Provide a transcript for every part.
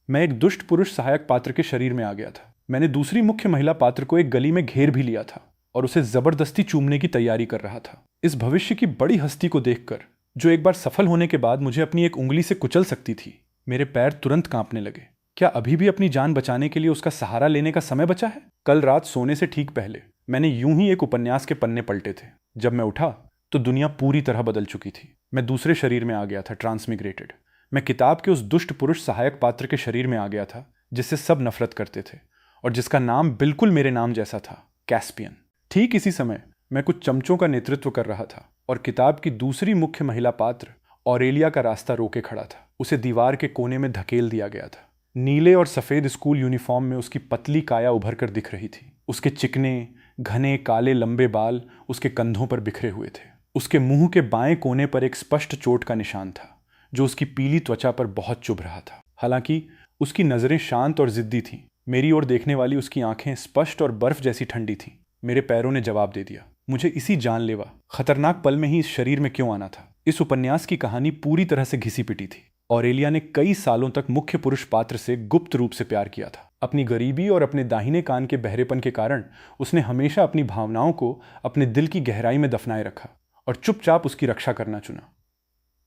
मैं एक दुष्ट पुरुष सहायक पात्र के शरीर में आ गया था। मैंने दूसरी मुख्य महिला पात्र को एक गली में घेर भी लिया था और उसे जबरदस्ती चूमने की तैयारी कर रहा था। इस भविष्य की बड़ी हस्ती को देखकर, जो एक बार सफल होने के बाद मुझे अपनी एक उंगली से कुचल सकती थी, मेरे पैर तुरंत कांपने लगे। क्या अभी भी अपनी जान बचाने के लिए उसका सहारा लेने का समय बचा है? कल रात सोने से ठीक पहले मैंने यूं ही एक उपन्यास के पन्ने पलटे थे। जब मैं उठा तो दुनिया पूरी तरह बदल चुकी थी। मैं दूसरे शरीर में आ गया था, ट्रांसमिग्रेटेड। मैं किताब के उस दुष्ट पुरुष सहायक पात्र के शरीर में आ गया था जिससे सब नफरत करते थे और जिसका नाम बिल्कुल मेरे नाम जैसा था, कैस्पियन। ठीक इसी समय मैं कुछ चमचों का नेतृत्व कर रहा था और किताब की दूसरी मुख्य महिला पात्र ऑरेलिया का रास्ता रोके खड़ा था। उसे दीवार के कोने में धकेल दिया गया था। नीले और सफेद स्कूल यूनिफॉर्म में उसकी पतली काया उभर कर दिख रही थी। उसके चिकने घने काले लंबे बाल उसके कंधों पर बिखरे हुए थे। उसके मुंह के बाएं कोने पर एक स्पष्ट चोट का निशान था जो उसकी पीली त्वचा पर बहुत चुभ रहा था। हालांकि उसकी नजरें शांत और जिद्दी थीं। मेरी ओर देखने वाली उसकी आंखें स्पष्ट और बर्फ जैसी ठंडी थीं। मेरे पैरों ने जवाब दे दिया। मुझे इसी जानलेवा खतरनाक पल में ही इस शरीर में क्यों आना था? इस उपन्यास की कहानी पूरी तरह से घिसी पिटी थी। ऑरेलिया ने कई सालों तक मुख्य पुरुष पात्र से गुप्त रूप से प्यार किया था। अपनी गरीबी और अपने दाहिने कान के बहरेपन के कारण उसने हमेशा अपनी भावनाओं को अपने दिल की गहराई में दफनाए रखा और चुपचाप उसकी रक्षा करना चुना।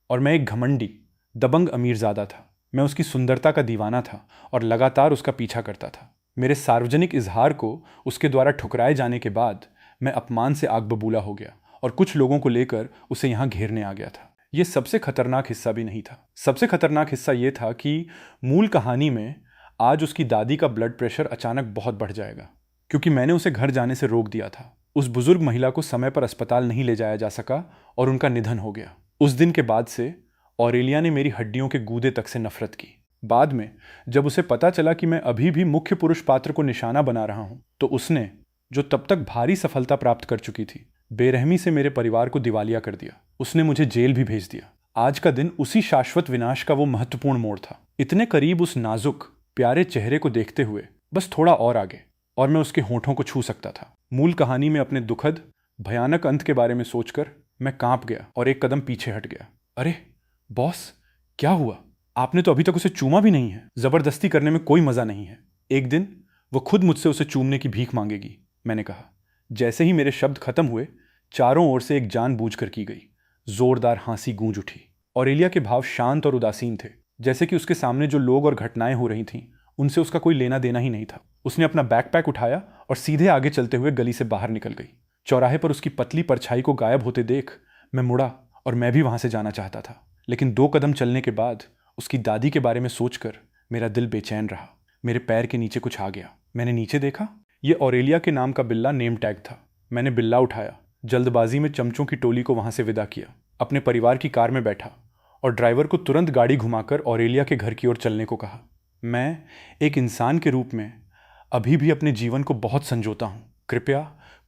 और मैं एक घमंडी, दबंग अमीरजादा था। मैं उसकी सुंदरता का दीवाना था और लगातार उसका पीछा करता था। मेरे सार्वजनिक इजहार को उसके द्वारा ठुकराए जाने के बाद मैं अपमान से आग बबूला हो गया और कुछ लोगों को लेकर उसे यहाँ घेरने आ गया था। यह सबसे खतरनाक हिस्सा भी नहीं था। सबसे खतरनाक हिस्सा यह था कि मूल कहानी में आज उसकी दादी का ब्लड प्रेशर अचानक बहुत बढ़ जाएगा, क्योंकि मैंने उसे घर जाने से रोक दिया था। उस बुजुर्ग महिला को समय पर अस्पताल नहीं ले जाया जा सका और उनका निधन हो गया। उस दिन के बाद से ऑरेलिया ने मेरी हड्डियों के गूदे तक से नफरत की। बाद में जब उसे पता चला कि मैं अभी भी मुख्य पुरुष पात्र को निशाना बना रहा हूं, तो उसने, जो तब तक भारी सफलता प्राप्त कर चुकी थी, बेरहमी से मेरे परिवार को दिवालिया कर दिया। उसने मुझे जेल भी भेज दिया। आज का दिन उसी शाश्वत विनाश का वो महत्वपूर्ण मोड़ था। इतने करीब उस नाजुक प्यारे चेहरे को देखते हुए बस थोड़ा और आगे, और मैं उसके होठों को छू सकता था। मूल कहानी में अपने दुखद भयानक अंत के बारे में सोचकर मैं कांप गया और एक कदम पीछे हट गया। अरे बॉस, क्या हुआ? आपने तो अभी तक उसे चूमा भी नहीं है। जबरदस्ती करने में कोई मजा नहीं है। एक दिन वो खुद मुझसे उसे चूमने की भीख मांगेगी, मैंने कहा। जैसे ही मेरे शब्द खत्म हुए, चारों ओर से एक जानबूझकर की गई जोरदार हंसी गूंज उठी। ऑरेलिया के भाव शांत और उदासीन थे, जैसे कि उसके सामने जो लोग और घटनाएं हो रही थीं उनसे उसका कोई लेना देना ही नहीं था। उसने अपना बैकपैक उठाया और सीधे आगे चलते हुए गली से बाहर निकल गई। चौराहे पर उसकी पतली परछाई को गायब होते देख मैं मुड़ा और मैं भी वहां से जाना चाहता था, लेकिन 2 कदम चलने के बाद उसकी दादी के बारे में सोचकर मेरा दिल बेचैन रहा। मेरे पैर के नीचे कुछ आ गया। मैंने नीचे देखा। यह ऑरेलिया के नाम का बिल्ला नेम टैग था। मैंने बिल्ला उठाया, जल्दबाजी में चमचों की टोली को वहां से विदा किया, अपने परिवार की कार में बैठा और ड्राइवर को तुरंत गाड़ी घुमाकर ऑरेलिया के घर की ओर चलने को कहा। मैं एक इंसान के रूप में अभी भी अपने जीवन को बहुत संजोता हूं। कृपया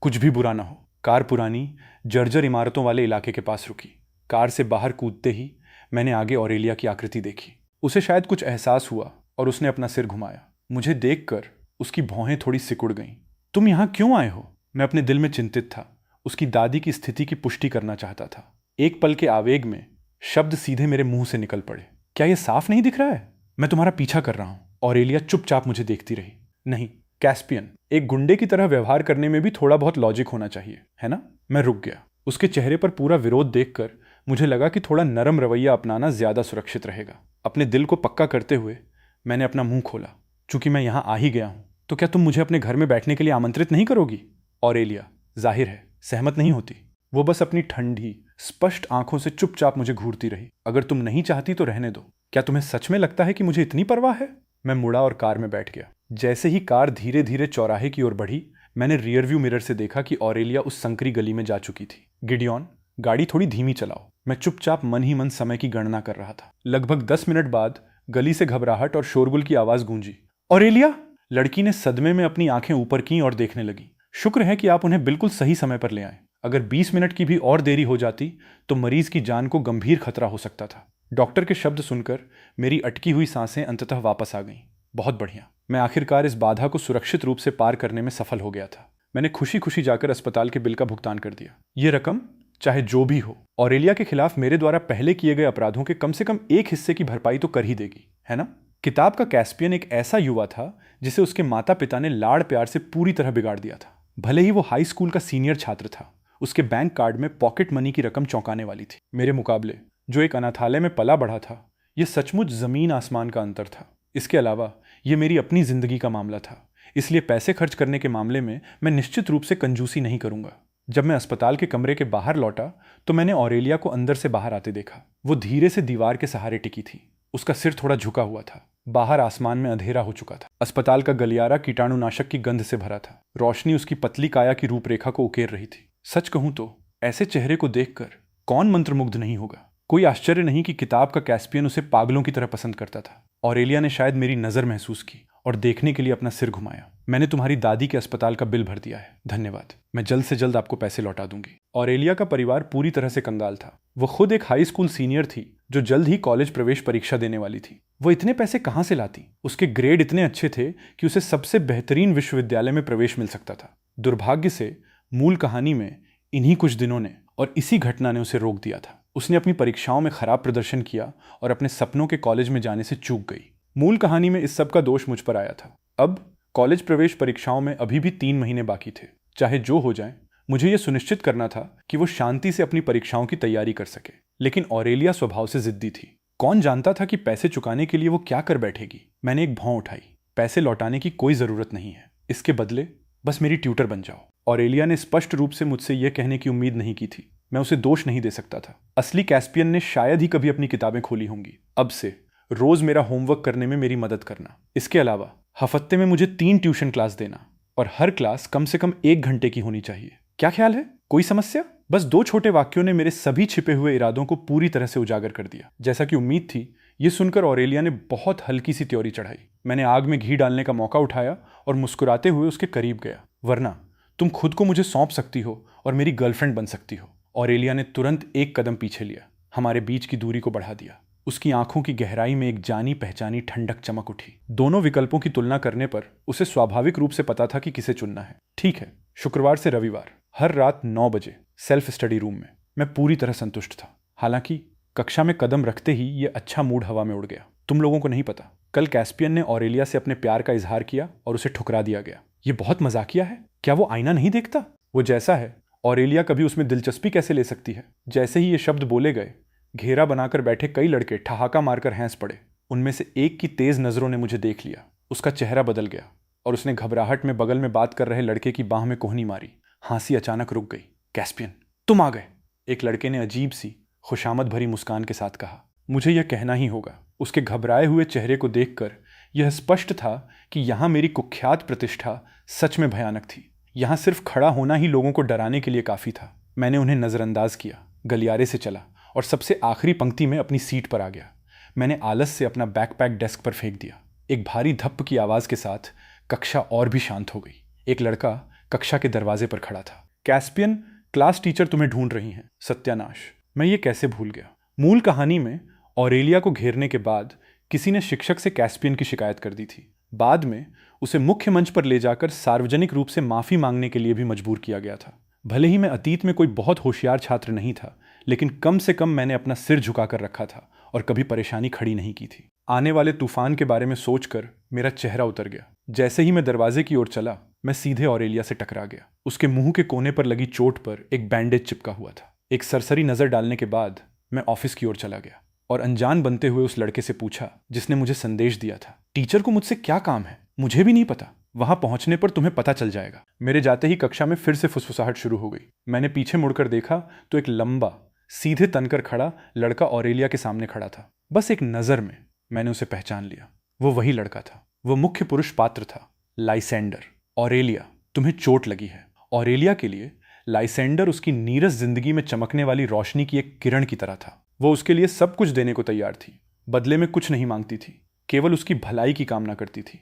कुछ भी बुरा ना हो। कार पुरानी जर्जर इमारतों वाले इलाके के पास रुकी। कार से बाहर कूदते ही मैंने आगे ऑरेलिया की आकृति देखी। उसे शायद कुछ एहसास हुआ और उसने अपना सिर घुमाया। मुझे देखकर उसकी भौहें थोड़ी सिकुड़ गईं। तुम यहाँ क्यों आए हो? मैं अपने दिल में चिंतित था। उसकी दादी की स्थिति की पुष्टि करना चाहता था। एक पल के आवेग में शब्द सीधे मेरे मुंह से निकल पड़े। क्या यह साफ नहीं दिख रहा है? मैं तुम्हारा पीछा कर रहा हूं। ऑरेलिया चुपचाप मुझे देखती रही। नहीं कैस्पियन, एक गुंडे की तरह व्यवहार करने में भी थोड़ा बहुत लॉजिक होना चाहिए, है ना? मैं रुक गया। उसके चेहरे पर पूरा विरोध देखकर मुझे लगा कि थोड़ा नरम रवैया अपनाना ज्यादा सुरक्षित रहेगा। अपने दिल को पक्का करते हुए मैंने अपना मुंह खोला। चूंकि मैं यहां आ ही गया हूं, तो क्या तुम मुझे अपने घर में बैठने के लिए आमंत्रित नहीं करोगी? ऑरेलिया जाहिर है सहमत नहीं होती। वो बस अपनी ठंडी स्पष्ट आंखों से चुपचाप मुझे घूरती रही। अगर तुम नहीं चाहती तो रहने दो। क्या तुम्हें सच में लगता है कि मुझे इतनी परवाह है? मैं मुड़ा और कार में बैठ गया। जैसे ही कार धीरे धीरे चौराहे की ओर बढ़ी, मैंने रियर व्यू मिरर से देखा कि ऑरेलिया उस संकरी गली में जा चुकी थी। गिडियन, गाड़ी थोड़ी धीमी चलाओ। मैं चुपचाप मन ही मन समय की गणना कर रहा था। लगभग 10 मिनट बाद गली से घबराहट और शोरगुल की आवाज गूंजी। ऑरेलिया! लड़की ने सदमे में अपनी आंखें ऊपर की और देखने लगी। शुक्र है कि आप उन्हें बिल्कुल सही समय पर ले आए। अगर 20 मिनट की भी और देरी हो जाती तो मरीज की जान को गंभीर खतरा हो सकता था। डॉक्टर के शब्द सुनकर मेरी अटकी हुई सांसें अंततः वापस आ गईं। बहुत बढ़िया। मैं आखिरकार इस बाधा को सुरक्षित रूप से पार करने में सफल हो गया था। मैंने खुशी खुशी जाकर अस्पताल के बिल का भुगतान कर दिया। ये रकम चाहे जो भी हो, ऑरेलिया के खिलाफ मेरे द्वारा पहले किए गए अपराधों के कम से कम एक हिस्से की भरपाई तो कर ही देगी, है ना? किताब का कैस्पियन एक ऐसा युवा था जिसे उसके माता पिता ने लाड़ प्यार से पूरी तरह बिगाड़ दिया था। भले ही वो हाई स्कूल का सीनियर छात्र था, उसके बैंक कार्ड में पॉकेट मनी की रकम चौंकाने वाली थी। मेरे मुकाबले जो एक अनाथालय में पला बढ़ा था, यह सचमुच जमीन आसमान का अंतर था। इसके अलावा यह मेरी अपनी जिंदगी का मामला था, इसलिए पैसे खर्च करने के मामले में मैं निश्चित रूप से कंजूसी नहीं करूंगा। जब मैं अस्पताल के कमरे के बाहर लौटा तो मैंने ऑरेलिया को अंदर से बाहर आते देखा। वो धीरे से दीवार के सहारे टिकी थी, उसका सिर थोड़ा झुका हुआ था। बाहर आसमान में अंधेरा हो चुका था। अस्पताल का गलियारा कीटाणुनाशक की गंध से भरा था। रोशनी उसकी पतली काया की रूपरेखा को उकेर रही थी। सच कहूं तो ऐसे चेहरे को देखकर कौन मंत्रमुग्ध नहीं होगा। कोई आश्चर्य नहीं कि किताब का कैस्पियन उसे पागलों की तरह पसंद करता था। ऑरेलिया ने शायद मेरी नजर महसूस की और देखने के लिए अपना सिर घुमाया। मैंने तुम्हारी दादी के अस्पताल का बिल भर दिया है, धन्यवाद। मैं जल्द से जल्द आपको पैसे लौटा दूंगी। ऑरेलिया का परिवार पूरी तरह से कंगाल था। वो खुद एक हाई स्कूल सीनियर थी जो जल्द ही कॉलेज प्रवेश परीक्षा देने वाली थी। वो इतने पैसे कहाँ से लाती? उसके ग्रेड इतने अच्छे थे कि उसे सबसे बेहतरीन विश्वविद्यालय में प्रवेश मिल सकता था। दुर्भाग्य से मूल कहानी में इन्हीं कुछ दिनों ने और इसी घटना ने उसे रोक दिया था। उसने अपनी परीक्षाओं में खराब प्रदर्शन किया और अपने सपनों के कॉलेज में जाने से चूक गई। मूल कहानी में इस सब का दोष मुझ पर आया था। अब कॉलेज प्रवेश परीक्षाओं में अभी भी 3 महीने बाकी थे। चाहे जो हो जाए, मुझे यह सुनिश्चित करना था कि वो शांति से अपनी परीक्षाओं की तैयारी कर सके। लेकिन ऑरेलिया स्वभाव से जिद्दी थी। कौन जानता था कि पैसे चुकाने के लिए वो क्या कर बैठेगी। मैंने एक भौं उठाई। पैसे लौटाने की कोई जरूरत नहीं है, इसके बदले बस मेरी ट्यूटर बन जाओ। ऑरेलिया ने स्पष्ट रूप से मुझसे यह कहने की उम्मीद नहीं की थी। मैं उसे दोष नहीं दे सकता था। असली कैस्पियन ने शायद ही कभी अपनी किताबें खोली होंगी। अब से रोज मेरा होमवर्क करने में मेरी मदद करना। इसके अलावा हफ्ते में मुझे 3 ट्यूशन क्लास देना और हर क्लास कम से कम 1 घंटे की होनी चाहिए। क्या ख्याल है? कोई समस्या? बस 2 छोटे वाक्यों ने मेरे सभी छिपे हुए इरादों को पूरी तरह से उजागर कर दिया। जैसा कि उम्मीद थी, ये सुनकर ऑरेलिया ने बहुत हल्की सी त्योरी चढ़ाई। मैंने आग में घी डालने का मौका उठाया और मुस्कुराते हुए उसके करीब गया। वरना तुम खुद को मुझे सौंप सकती हो और मेरी गर्लफ्रेंड बन सकती हो। ऑरेलिया ने तुरंत एक कदम पीछे लिया, हमारे बीच की दूरी को बढ़ा दिया। उसकी आंखों की गहराई में एक जानी पहचानी ठंडक चमक उठी। दोनों विकल्पों की तुलना करने पर उसे स्वाभाविक रूप से पता था कि किसे चुनना है। ठीक है, शुक्रवार से रविवार हर रात 9 बजे सेल्फ स्टडी रूम में। मैं पूरी तरह संतुष्ट था। हालांकि कक्षा में कदम रखते ही ये अच्छा मूड हवा में उड़ गया। तुम लोगों को नहीं पता, कल कैस्पियन ने ऑरेलिया से अपने प्यार का इजहार किया और उसे ठुकरा दिया गया। ये बहुत मजाकिया है। क्या वो आईना नहीं देखता? वो जैसा है, ऑरेलिया कभी उसमें दिलचस्पी कैसे ले सकती है? जैसे ही ये शब्द बोले गए, घेरा बनाकर बैठे कई लड़के ठहाका मारकर हंस पड़े। उनमें से एक की तेज नजरों ने मुझे देख लिया। उसका चेहरा बदल गया और उसने घबराहट में बगल में बात कर रहे लड़के की बाह में कोहनी मारी। हंसी अचानक रुक गई। कैस्पियन, तुम आ गए, एक लड़के ने अजीब सी खुशामद भरी मुस्कान के साथ कहा। मुझे यह कहना ही होगा, उसके घबराए हुए चेहरे को देखकर यह स्पष्ट था कि यहां मेरी कुख्यात प्रतिष्ठा सच में भयानक थी। यहां सिर्फ खड़ा होना ही लोगों को डराने के लिए काफी था। मैंने उन्हें नजरअंदाज किया, गलियारे से चला और सबसे आखिरी पंक्ति में अपनी सीट पर आ गया। मैंने आलस से अपना बैकपैक डेस्क पर फेंक दिया। एक भारी धप्प की आवाज के साथ कक्षा और भी शांत हो गई। एक लड़का कक्षा के दरवाजे पर खड़ा था। कैस्पियन, क्लास टीचर तुम्हें ढूंढ रही हैं। सत्यानाश, मैं ये कैसे भूल गया। मूल कहानी में ऑरेलिया को घेरने के बाद किसी ने शिक्षक से कैस्पियन की शिकायत कर दी थी। बाद में उसे मुख्य मंच पर ले जाकर सार्वजनिक रूप से माफी मांगने के लिए भी मजबूर किया गया था। भले ही मैं अतीत में कोई बहुत होशियार छात्र नहीं था, लेकिन कम से कम मैंने अपना सिर झुकाकर रखा था और कभी परेशानी खड़ी नहीं की थी। आने वाले तूफान के बारे में सोचकर मेरा चेहरा उतर गया। जैसे ही मैं दरवाजे की ओर चला, मैं सीधे ऑरेलिया से टकरा गया। उसके मुंह के कोने पर लगी चोट पर एक बैंडेज चिपका हुआ था। एक सरसरी नजर डालने के बाद मैं ऑफिस की ओर चला गया और अनजान बनते हुए उस लड़के से पूछा जिसने मुझे संदेश दिया था, टीचर को मुझसे क्या काम है? मुझे भी नहीं पता। वहां पहुंचने पर तुम्हें पता चल जाएगा। मेरे जाते ही कक्षा में फिर से फुसफुसाहट शुरू हो गई। मैंने पीछे मुड़कर देखा तो एक लंबा सीधे तनकर खड़ा लड़का ऑरेलिया के सामने खड़ा था। बस एक नजर में मैंने उसे पहचान लिया। वो वही लड़का था। वो मुख्य पुरुष पात्र था, लाइसेंडर। ऑरेलिया, तुम्हें चोट लगी है। ऑरेलिया के लिए लाइसेंडर उसकी नीरस जिंदगी में चमकने वाली रोशनी की एक किरण की तरह था। वो उसके लिए सब कुछ देने को तैयार थी। बदले में कुछ नहीं मांगती थी, केवल उसकी भलाई की कामना करती थी,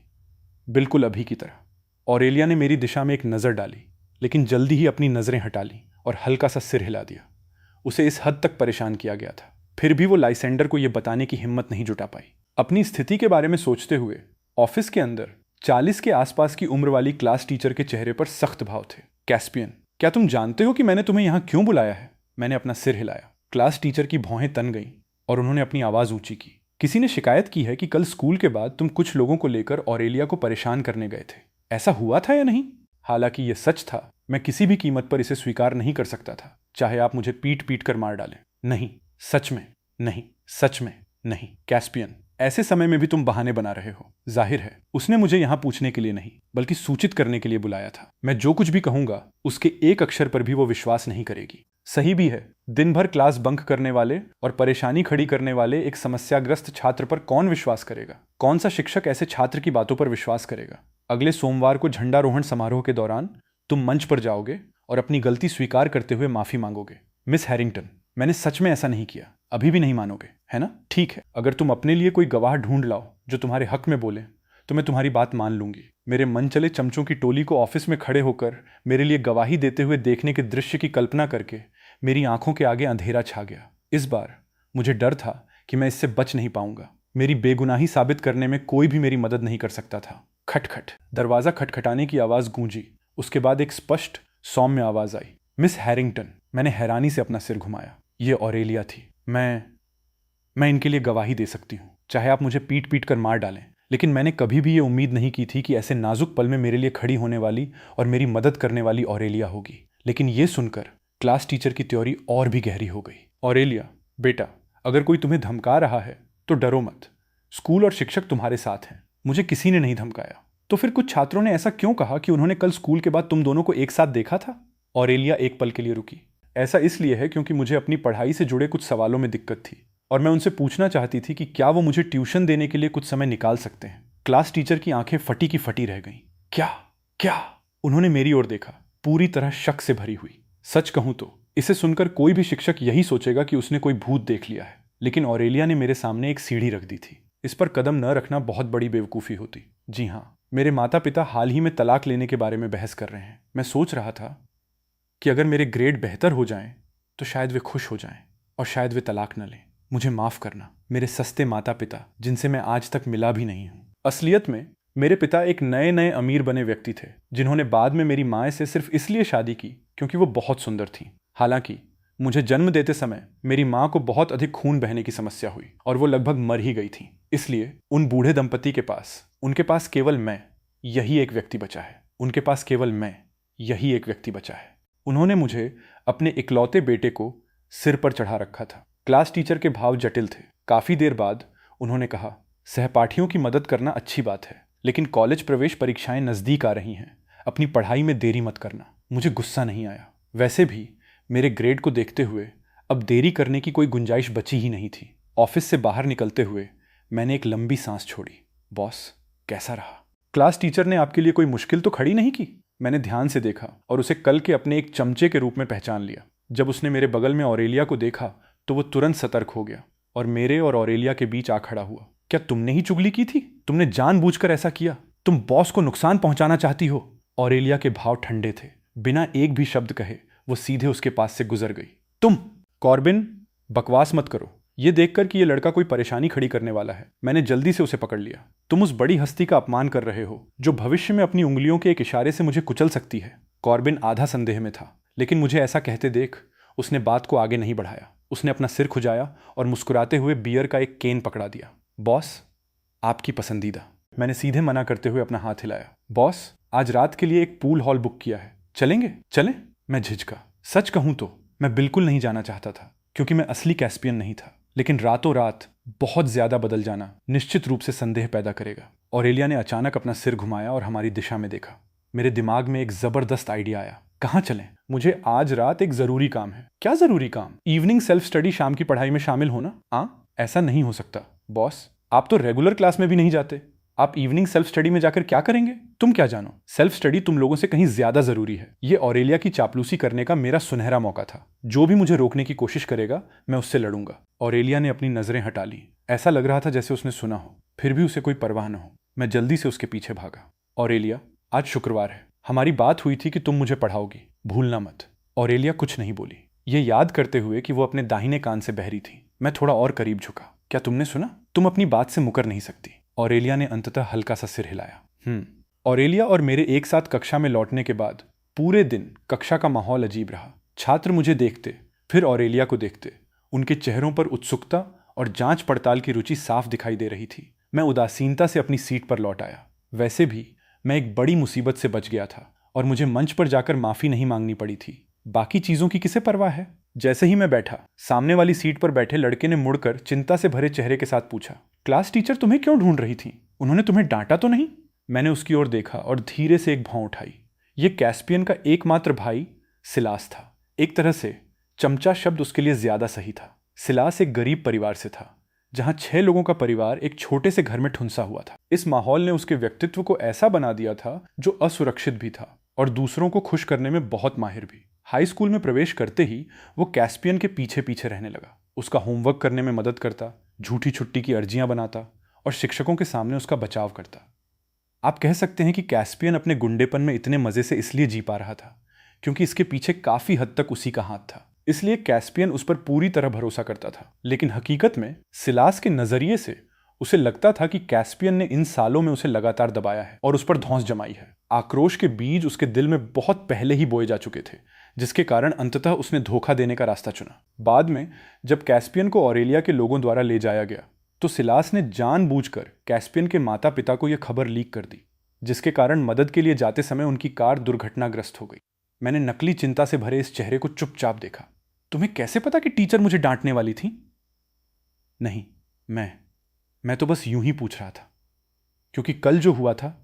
बिल्कुल अभी की तरह। ऑरेलिया ने मेरी दिशा में एक नजर डाली, लेकिन जल्दी ही अपनी नजरें हटा ली और हल्का सा सिर हिला दिया। उसे इस हद तक परेशान किया गया था, फिर भी वो लाइसेंडर को यह बताने की हिम्मत नहीं जुटा पाई। अपनी स्थिति के बारे में सोचते हुए ऑफिस के अंदर 40 के आसपास की उम्र वाली क्लास टीचर के चेहरे पर सख्त भाव थे। कैस्पियन, क्या तुम जानते हो कि मैंने तुम्हें यहां क्यों बुलाया है? मैंने अपना सिर हिलाया। क्लास टीचर की भौहें तन गईं और उन्होंने अपनी आवाज ऊंची की। किसी ने शिकायत की है कि कल स्कूल के बाद तुम कुछ लोगों को लेकर ऑरेलिया को परेशान करने गए थे। ऐसा हुआ था या नहीं? हालांकि यह सच था, मैं किसी भी कीमत पर इसे स्वीकार नहीं कर सकता था, चाहे आप मुझे पीट पीट कर मार डालें। नहीं, सच में नहीं, सच में नहीं। कैस्पियन, ऐसे समय में भी तुम बहाने बना रहे हो। जाहिर है उसने मुझे यहां पूछने के लिए नहीं, बल्कि सूचित करने के लिए बुलाया था। मैं जो कुछ भी कहूंगा उसके एक अक्षर पर भी वो विश्वास नहीं करेगी। सही भी है, दिन भर क्लास बंक करने वाले और परेशानी खड़ी करने वाले एक समस्याग्रस्त छात्र पर कौन विश्वास करेगा? कौन सा शिक्षक ऐसे छात्र की बातों पर विश्वास करेगा? अगले सोमवार को झंडारोहण समारोह के दौरान तुम मंच पर जाओगे और अपनी गलती स्वीकार करते हुए माफी मांगोगे। मिस हैरिंगटन, मैंने सच में ऐसा नहीं किया। अभी भी नहीं मानोगे, है ना? ठीक है, अगर तुम अपने लिए कोई गवाह ढूंढ लाओ जो तुम्हारे हक में बोले तो मैं तुम्हारी बात मान लूंगी। मेरे मन चले चमचों की टोली को ऑफिस में खड़े होकर मेरे लिए गवाही देते हुए देखने के दृश्य की कल्पना करके मेरी आंखों के आगे अंधेरा छा गया। इस बार मुझे डर था कि मैं इससे बच नहीं पाऊंगा। मेरी बेगुनाही साबित करने में कोई भी मेरी मदद नहीं कर सकता था। खटखट, दरवाजा खटखटाने की आवाज गूंजी। उसके बाद एक स्पष्ट सौम्य आवाज आई, मिस हैरिंगटन। मैंने हैरानी से अपना सिर घुमाया। ये ऑरेलिया थी। मैं इनके लिए गवाही दे सकती हूँ, चाहे आप मुझे पीट पीट कर मार डालें। लेकिन मैंने कभी भी ये उम्मीद नहीं की थी कि ऐसे नाजुक पल में मेरे लिए खड़ी होने वाली और मेरी मदद करने वाली ऑरेलिया होगी। लेकिन ये सुनकर क्लास टीचर की त्योरी और भी गहरी हो गई। ऑरेलिया बेटा, अगर कोई तुम्हें धमका रहा है तो डरो मत। स्कूल और शिक्षक तुम्हारे साथ हैं। मुझे किसी ने नहीं धमकाया। तो फिर कुछ छात्रों ने ऐसा क्यों कहा कि उन्होंने कल स्कूल के बाद तुम दोनों को एक साथ देखा था? ऑरेलिया एक पल के लिए रुकी। ऐसा इसलिए है क्योंकि मुझे अपनी पढ़ाई से जुड़े कुछ सवालों में दिक्कत थी और मैं उनसे पूछना चाहती थी कि क्या वो मुझे ट्यूशन देने के लिए कुछ समय निकाल सकते हैं। क्लास टीचर की आंखें फटी की फटी रह गईं। क्या क्या? उन्होंने मेरी ओर देखा, पूरी तरह शक से भरी हुई। सच कहूं तो इसे सुनकर कोई भी शिक्षक यही सोचेगा कि उसने कोई भूत देख लिया है। लेकिन ऑरेलिया ने मेरे सामने एक सीढ़ी रख दी थी। इस पर कदम न रखना बहुत बड़ी बेवकूफ़ी होती। जी हाँ, मेरे माता पिता हाल ही में तलाक लेने के बारे में बहस कर रहे हैं। मैं सोच रहा था कि अगर मेरे ग्रेड बेहतर हो जाएं तो शायद वे खुश हो जाएं और शायद वे तलाक न लें। मुझे माफ़ करना मेरे सस्ते माता पिता, जिनसे मैं आज तक मिला भी नहीं हूँ। असलियत में मेरे पिता एक नए नए अमीर बने व्यक्ति थे, जिन्होंने बाद में मेरी माँ से सिर्फ इसलिए शादी की क्योंकि वो बहुत सुंदर थीं। हालांकि मुझे जन्म देते समय मेरी माँ को बहुत अधिक खून बहने की समस्या हुई और वो लगभग मर ही गई थी। इसलिए उन बूढ़े दंपति के पास, उनके पास केवल मैं, यही एक व्यक्ति बचा है। उनके पास केवल मैं, यही एक व्यक्ति बचा है। उन्होंने मुझे अपने इकलौते बेटे को सिर पर चढ़ा रखा था। क्लास टीचर के भाव जटिल थे। काफी देर बाद उन्होंने कहा, सहपाठियों की मदद करना अच्छी बात है, लेकिन कॉलेज प्रवेश परीक्षाएं नजदीक आ रही हैं। अपनी पढ़ाई में देरी मत करना। मुझे गुस्सा नहीं आया। वैसे भी मेरे ग्रेड को देखते हुए अब देरी करने की कोई गुंजाइश बची ही नहीं थी। ऑफिस से बाहर निकलते हुए मैंने एक लंबी सांस छोड़ी। बॉस, कैसा रहा? क्लास टीचर ने आपके लिए कोई मुश्किल तो खड़ी नहीं की? मैंने ध्यान से देखा और उसे कल के अपने एक चमचे के रूप में पहचान लिया। जब उसने मेरे बगल में ऑरेलिया को देखा तो वो तुरंत सतर्क हो गया और मेरे और ऑरेलिया के बीच आ खड़ा हुआ। क्या तुमने ही चुगली की थी? तुमने जानबूझकर ऐसा किया? तुम बॉस को नुकसान पहुंचाना चाहती हो? ऑरेलिया के भाव ठंडे थे। बिना एक भी शब्द कहे वो सीधे उसके पास से गुजर गई। तुम कॉर्बिन, बकवास मत करो। ये देखकर कि ये लड़का कोई परेशानी खड़ी करने वाला है, मैंने जल्दी से उसे पकड़ लिया। तुम उस बड़ी हस्ती का अपमान कर रहे हो जो भविष्य में अपनी उंगलियों के एक इशारे से मुझे कुचल सकती है। कॉर्बिन आधा संदेह में था, लेकिन मुझे ऐसा कहते देख उसने बात को आगे नहीं बढ़ाया। उसने अपना सिर खुजाया और मुस्कुराते हुए बियर का एक केन पकड़ा दिया। बॉस, आपकी पसंदीदा। मैंने सीधे मना करते हुए अपना हाथ हिलाया। बॉस, आज रात के लिए एक पूल हॉल बुक किया है, चलेंगे? चलें? मैं झिझका। सच कहूं तो मैं बिल्कुल नहीं जाना चाहता था, क्योंकि मैं असली कैस्पियन नहीं था। लेकिन रातों रात बहुत ज्यादा बदल जाना निश्चित रूप से संदेह पैदा करेगा। ऑरेलिया ने अचानक अपना सिर घुमाया और हमारी दिशा में देखा। मेरे दिमाग में एक जबरदस्त आइडिया आया। कहाँ चलें? मुझे आज रात एक जरूरी काम है। क्या जरूरी काम? इवनिंग सेल्फ स्टडी, शाम की पढ़ाई में शामिल होना। ऐसा नहीं हो सकता बॉस, आप तो रेगुलर क्लास में भी नहीं जाते। आप इवनिंग सेल्फ स्टडी में जाकर क्या करेंगे? तुम क्या जानो, सेल्फ स्टडी तुम लोगों से कहीं ज्यादा जरूरी है। ये ऑरेलिया की चापलूसी करने का मेरा सुनहरा मौका था। जो भी मुझे रोकने की कोशिश करेगा मैं उससे लड़ूंगा। ऑरेलिया ने अपनी नजरें हटा ली। ऐसा लग रहा था जैसे उसने सुना हो, फिर भी उसे कोई परवाह न हो। मैं जल्दी से उसके पीछे भागा। ऑरेलिया, आज शुक्रवार है, हमारी बात हुई थी कि तुम मुझे पढ़ाओगी, भूलना मत। ऑरेलिया कुछ नहीं बोली, ये याद करते हुए कि वो अपने दाहिने कान से बहरी थी। मैं थोड़ा और करीब झुका। क्या तुमने सुना? तुम अपनी बात से मुकर नहीं सकती। ऑरेलिया ने अंततः हल्का सा सिर हिलाया। ऑरेलिया और मेरे एक साथ कक्षा में लौटने के बाद पूरे दिन कक्षा का माहौल अजीब रहा। छात्र मुझे देखते, फिर ऑरेलिया को देखते। उनके चेहरों पर उत्सुकता और जांच पड़ताल की रुचि साफ दिखाई दे रही थी। मैं उदासीनता से अपनी सीट पर लौट आया। वैसे भी मैं एक बड़ी मुसीबत से बच गया था और मुझे मंच पर जाकर माफी नहीं मांगनी पड़ी थी। बाकी चीजों की किसे परवाह है। जैसे ही मैं बैठा, सामने वाली सीट पर बैठे लड़के ने मुड़कर चिंता से भरे चेहरे के साथ पूछा, क्लास टीचर तुम्हें क्यों ढूंढ रही थी? उन्होंने तुम्हें डांटा तो नहीं? मैंने उसकी ओर देखा और धीरे से एक भौं उठाई। ये कैस्पियन का एकमात्र भाई सिलास था। एक तरह से चमचा शब्द उसके लिए ज्यादा सही था। सिलास एक गरीब परिवार से था, जहां 6 लोगों का परिवार एक छोटे से घर में ठुंसा हुआ था। इस माहौल ने उसके व्यक्तित्व को ऐसा बना दिया था जो असुरक्षित भी था और दूसरों को खुश करने में बहुत माहिर भी। हाई स्कूल में प्रवेश करते ही वो कैस्पियन के पीछे पीछे रहने लगा। उसका होमवर्क करने में मदद करता, झूठी छुट्टी की अर्जियां बनाता और शिक्षकों के सामने उसका बचाव करता। आप कह सकते हैं कि कैस्पियन अपने गुंडेपन में इतने मजे से इसलिए जी पा रहा था क्योंकि इसके पीछे काफी हद तक उसी का हाथ था। इसलिए कैस्पियन उस पर पूरी तरह भरोसा करता था। लेकिन हकीकत में सिलास के नजरिए से उसे लगता था कि कैस्पियन ने इन सालों में उसे लगातार दबाया है और उस पर धौंस जमाई है। आक्रोश के बीज उसके दिल में बहुत पहले ही बोए जा चुके थे, जिसके कारण अंततः उसने धोखा देने का रास्ता चुना। बाद में जब कैस्पियन को ऑरेलिया के लोगों द्वारा ले जाया गया तो सिलास ने जानबूझकर कैस्पियन के माता पिता को यह खबर लीक कर दी, जिसके कारण मदद के लिए जाते समय उनकी कार दुर्घटनाग्रस्त हो गई। मैंने नकली चिंता से भरे इस चेहरे को चुपचाप देखा। तुम्हें कैसे पता कि टीचर मुझे डांटने वाली थी? नहीं, मैं तो बस यूं ही पूछ रहा था, क्योंकि कल जो हुआ था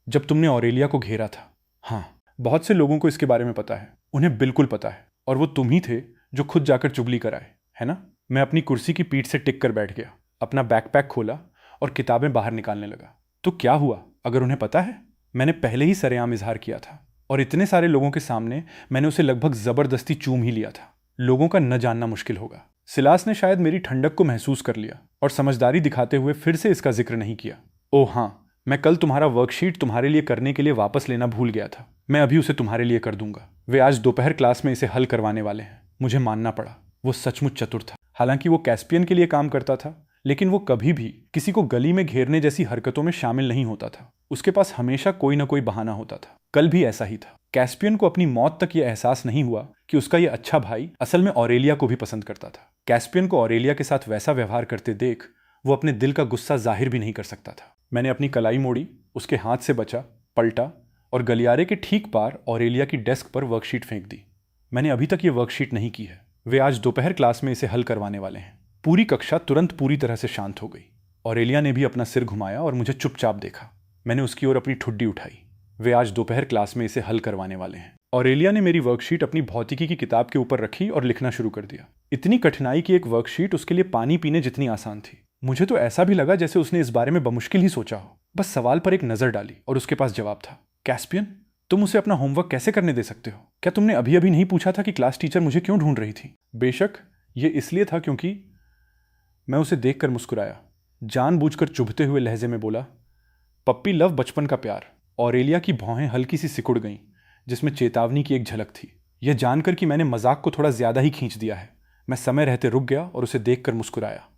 जब तुमने ऑरेलिया को घेरा था। हाँ, बहुत से लोगों को इसके बारे में पता है, उन्हें बिल्कुल पता है, और वो तुम ही थे जो खुद जाकर चुगली कराए, है ना? मैं अपनी कुर्सी की पीठ से टिक कर बैठ गया, अपना बैकपैक खोला और किताबें बाहर निकालने लगा। तो क्या हुआ अगर उन्हें पता है? मैंने पहले ही सरेआम इजहार किया था और इतने सारे लोगों के सामने मैंने उसे लगभग जबरदस्ती चूम ही लिया था। लोगों का न जानना मुश्किल होगा। सिलास ने शायद मेरी ठंडक को महसूस कर लिया और समझदारी दिखाते हुए फिर से इसका जिक्र नहीं किया। ओह हाँ, मैं कल तुम्हारा वर्कशीट तुम्हारे लिए करने के लिए वापस लेना भूल गया था। मैं अभी उसे तुम्हारे लिए कर दूंगा। वे आज दोपहर क्लास में इसे हल करवाने वाले हैं। मुझे मानना पड़ा, वो सचमुच चतुर था। हालांकि वो कैस्पियन के लिए काम करता था, लेकिन वो कभी भी किसी को गली में घेरने जैसी हरकतों में शामिल नहीं होता था। उसके पास हमेशा कोई ना कोई बहाना होता था। कल भी ऐसा ही था। कैस्पियन को अपनी मौत तक यह एहसास नहीं हुआ कि उसका यह अच्छा भाई असल में ऑरेलिया को भी पसंद करता था। कैस्पियन को ऑरेलिया के साथ वैसा व्यवहार करते देख वो अपने दिल का गुस्सा जाहिर भी नहीं कर सकता था। मैंने अपनी कलाई मोड़ी, उसके हाथ से बचा, पलटा और गलियारे के ठीक पार ऑरेलिया की डेस्क पर वर्कशीट फेंक दी। मैंने अभी तक ये वर्कशीट नहीं की है। वे आज दोपहर क्लास में इसे हल करवाने वाले हैं। पूरी कक्षा तुरंत पूरी तरह से शांत हो गई। ऑरेलिया ने भी अपना सिर घुमाया और मुझे चुपचाप देखा। मैंने उसकी ओर अपनी ठुड्डी उठाई। वे आज दोपहर क्लास में इसे हल करवाने वाले हैं। ऑरेलिया ने मेरी वर्कशीट अपनी भौतिकी की किताब के ऊपर रखी और लिखना शुरू कर दिया। इतनी कठिनाई की एक वर्कशीट उसके लिए पानी पीने जितनी आसान थी। मुझे तो ऐसा भी लगा जैसे उसने इस बारे में बमुश्किल ही सोचा हो। बस सवाल पर एक नजर डाली और उसके पास जवाब था। कैस्पियन, तुम उसे अपना होमवर्क कैसे करने दे सकते हो? क्या तुमने अभी अभी नहीं पूछा था कि क्लास टीचर मुझे क्यों ढूंढ रही थी? बेशक ये इसलिए था क्योंकि मैं उसे देखकर मुस्कुराया। जानबूझकर चुभते हुए लहजे में बोला, पप्पी लव बचपन का प्यार। ऑरेलिया की भौहें हल्की सी सिकुड़ गईं, जिसमें चेतावनी की एक झलक थी। यह जानकर कि मैंने मजाक को थोड़ा ज्यादा ही खींच दिया है, मैं समय रहते रुक गया और उसे देखकर मुस्कुराया।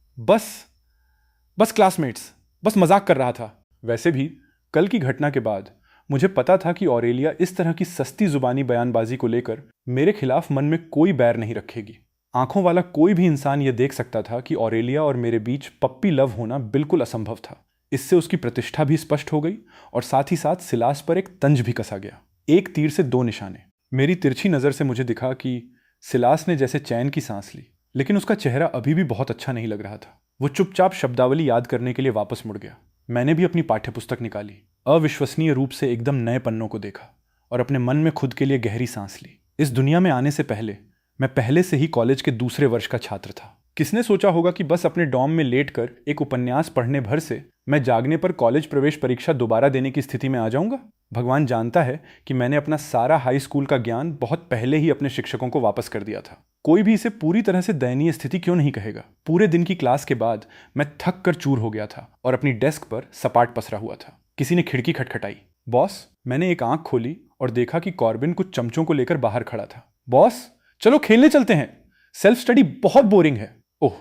बस क्लासमेट्स, बस मजाक कर रहा था। वैसे भी कल की घटना के बाद मुझे पता था कि ऑरेलिया इस तरह की सस्ती जुबानी बयानबाजी को लेकर मेरे खिलाफ मन में कोई बैर नहीं रखेगी। आंखों वाला कोई भी इंसान यह देख सकता था कि ऑरेलिया और मेरे बीच पप्पी लव होना बिल्कुल असंभव था। इससे उसकी प्रतिष्ठा भी स्पष्ट हो गई और साथ ही साथ सिलास पर एक तंज भी कसा गया। एक तीर से दो निशाने। मेरी तिरछी नजर से मुझे दिखा कि सिलास ने जैसे चैन की सांस ली, लेकिन उसका चेहरा अभी भी बहुत अच्छा नहीं लग रहा था। वो चुपचाप शब्दावली याद करने के लिए वापस मुड़ गया। मैंने भी अपनी पाठ्यपुस्तक निकाली, अविश्वसनीय रूप से एकदम नए पन्नों को देखा और अपने मन में खुद के लिए गहरी सांस ली। इस दुनिया में आने से पहले मैं पहले से ही कॉलेज के दूसरे वर्ष का छात्र था। किसने सोचा होगा कि बस अपने डॉर्म में लेटकर एक उपन्यास पढ़ने भर से मैं जागने पर कॉलेज प्रवेश परीक्षा दोबारा देने की स्थिति में आ जाऊंगा। भगवान जानता है कि मैंने अपना सारा हाई स्कूल का ज्ञान बहुत पहले ही अपने शिक्षकों को वापस कर दिया था। कोई भी इसे पूरी तरह से दयनीय स्थिति क्यों नहीं कहेगा। पूरे दिन की क्लास के बाद मैं थक कर चूर हो गया था और अपनी डेस्क पर सपाट पसरा हुआ था। किसी ने खिड़की खटखटाई। बॉस, मैंने एक आंख खोली और देखा कि कॉर्बिन कुछ चमचों को लेकर बाहर खड़ा था। बॉस, चलो खेलने चलते हैं, सेल्फ स्टडी बहुत बोरिंग है। ओह,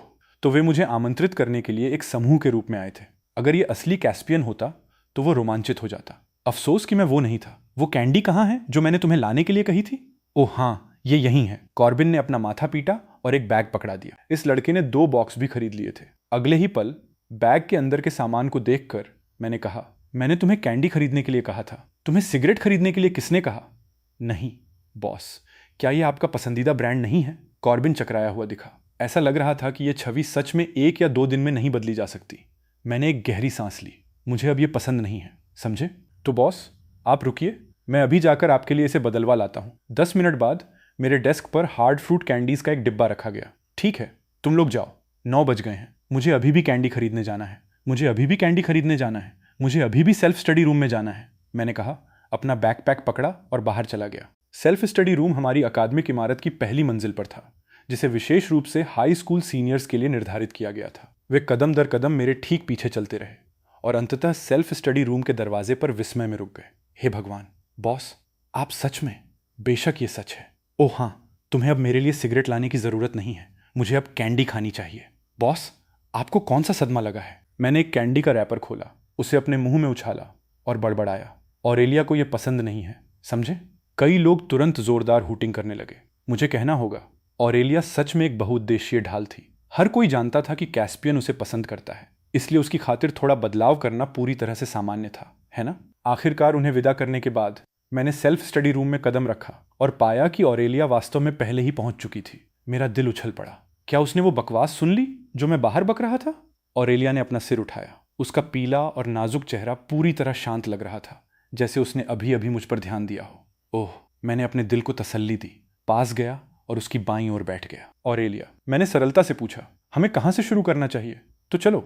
तो वे मुझे आमंत्रित करने के लिए एक समूह के रूप में आए थे। अगर ये असली कैस्पियन होता तो वो रोमांचित हो जाता। अफसोस कि मैं वो नहीं था। वो कैंडी कहाँ है जो मैंने तुम्हें लाने के लिए कही थी? ओह हाँ, ये यहीं है। कॉर्बिन ने अपना माथा पीटा और एक बैग पकड़ा दिया। इस लड़के ने 2 बॉक्स भी खरीद लिए थे। अगले ही पल बैग के अंदर के सामान को देखकर मैंने कहा, मैंने तुम्हें कैंडी खरीदने के लिए कहा था, तुम्हें सिगरेट खरीदने के लिए किसने कहा? नहीं बॉस, क्या ये आपका पसंदीदा ब्रांड नहीं है? कॉर्बिन चकराया हुआ दिखा। ऐसा लग रहा था कि यह छवि सच में 1 या 2 दिन में नहीं बदली जा सकती। मैंने एक गहरी सांस ली। मुझे अब ये पसंद नहीं है, समझे? तो बॉस आप रुकिए, मैं अभी जाकर आपके लिए इसे बदलवा लाता हूँ। 10 मिनट बाद मेरे डेस्क पर हार्ड फ्रूट कैंडीज का एक डिब्बा रखा गया। ठीक है, तुम लोग जाओ, 9 बज गए हैं। मुझे अभी भी कैंडी खरीदने जाना है, मुझे अभी भी कैंडी खरीदने जाना है, मुझे अभी भी सेल्फ स्टडी रूम में जाना है, मैंने कहा, अपना बैकपैक पकड़ा और बाहर चला गया। सेल्फ स्टडी रूम हमारी अकादमिक इमारत की पहली मंजिल पर था, जिसे विशेष रूप से हाई स्कूल सीनियर्स के लिए निर्धारित किया गया था। वे कदम दर कदम मेरे ठीक पीछे चलते रहे और अंततः सेल्फ स्टडी रूम के दरवाजे पर विस्मय में रुक गए। हे भगवान, बॉस आप सच में, बेशक ये सच है। ओह हाँ, तुम्हें अब मेरे लिए सिगरेट लाने की ज़रूरत नहीं है, मुझे अब कैंडी खानी चाहिए। बॉस आपको कौन सा सदमा लगा है? मैंने एक कैंडी का रैपर खोला, उसे अपने मुंह में उछाला और बड़बड़ाया, ऑरेलिया को यह पसंद नहीं है, समझे? कई लोग तुरंत जोरदार हूटिंग करने लगे। मुझे कहना होगा, ऑरेलिया सच में एक बहुउद्देशीय ढाल थी। हर कोई जानता था कि कैस्पियन उसे पसंद करता है, इसलिए उसकी खातिर थोड़ा बदलाव करना पूरी तरह से सामान्य था, है ना? आखिरकार उन्हें विदा करने के बाद मैंने सेल्फ स्टडी रूम में कदम रखा और पाया कि ऑरेलिया वास्तव में पहले ही पहुंच चुकी थी। मेरा दिल उछल पड़ा। क्या उसने वो बकवास सुन ली जो मैं बाहर बक रहा था? ऑरेलिया ने अपना सिर उठाया। उसका पीला और नाजुक चेहरा पूरी तरह शांत लग रहा था, जैसे उसने अभी अभी मुझ पर ध्यान दिया हो। ओह, मैंने अपने दिल को तसल्ली दी, पास गया और उसकी बाईं ओर बैठ गया। ऑरेलिया, मैंने सरलता से पूछा, हमें कहाँ से शुरू करना चाहिए? तो चलो,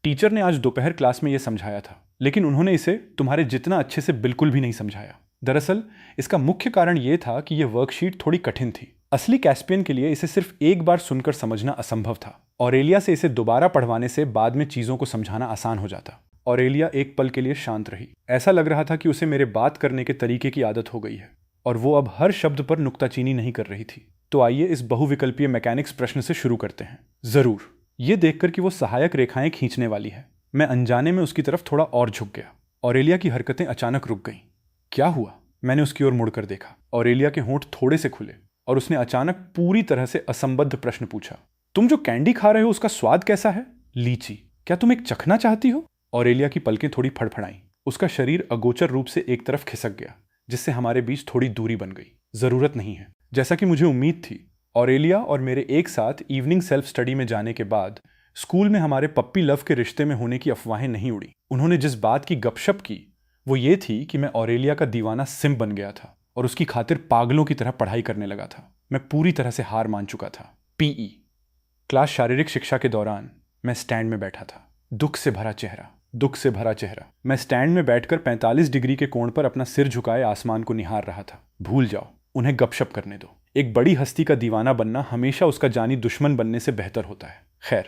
टीचर ने आज दोपहर क्लास में यह समझाया था, लेकिन उन्होंने इसे तुम्हारे जितना अच्छे से बिल्कुल भी नहीं समझाया। दरअसल इसका मुख्य कारण यह था कि यह वर्कशीट थोड़ी कठिन थी। असली कैस्पियन के लिए इसे सिर्फ एक बार सुनकर समझना असंभव था। ऑरेलिया से इसे दोबारा पढ़वाने से बाद में चीजों को समझाना आसान हो जाता। ऑरेलिया एक पल के लिए शांत रही। ऐसा लग रहा था कि उसे मेरे बात करने के तरीके की आदत हो गई है और वो अब हर शब्द पर नुक्ताचीनी नहीं कर रही थी। तो आइए इस बहुविकल्पीय मैकेनिक्स प्रश्न से शुरू करते हैं। जरूर। ये देखकर कि वो सहायक रेखाएं खींचने वाली है, मैं अनजाने में उसकी तरफ थोड़ा और झुक गया। ऑरेलिया की हरकतें अचानक रुक गईं। क्या हुआ? मैंने उसकी ओर मुड़कर देखा। ऑरेलिया के होंठ थोड़े से खुले और उसने अचानक पूरी तरह से असंबद्ध प्रश्न पूछा, तुम जो कैंडी खा रहे हो उसका स्वाद कैसा है? लीची। क्या तुम एक चखना चाहती हो? ऑरेलिया की पलकें थोड़ी फड़फड़ाईं। उसका शरीर अगोचर रूप से एक तरफ खिसक गया, जिससे हमारे बीच थोड़ी दूरी बन गई। जरूरत नहीं है। जैसा कि मुझे उम्मीद थी, ऑरेलिया और मेरे एक साथ इवनिंग सेल्फ स्टडी में जाने के बाद स्कूल में हमारे पप्पी लव के रिश्ते में होने की अफवाहें नहीं उड़ी। उन्होंने जिस बात की गपशप की वो ये थी कि मैं ऑरेलिया का दीवाना सिम बन गया था और उसकी खातिर पागलों की तरह पढ़ाई करने लगा था। मैं पूरी तरह से हार मान चुका था। पीई क्लास शारीरिक शिक्षा के दौरान मैं स्टैंड में बैठा था। दुख से भरा चेहरा। मैं स्टैंड में बैठकर 45 डिग्री के कोण पर अपना सिर झुकाए आसमान को निहार रहा था। भूल जाओ, उन्हें गपशप करने दो। एक बड़ी हस्ती का दीवाना बनना हमेशा उसका जानी दुश्मन बनने से बेहतर होता है। खैर,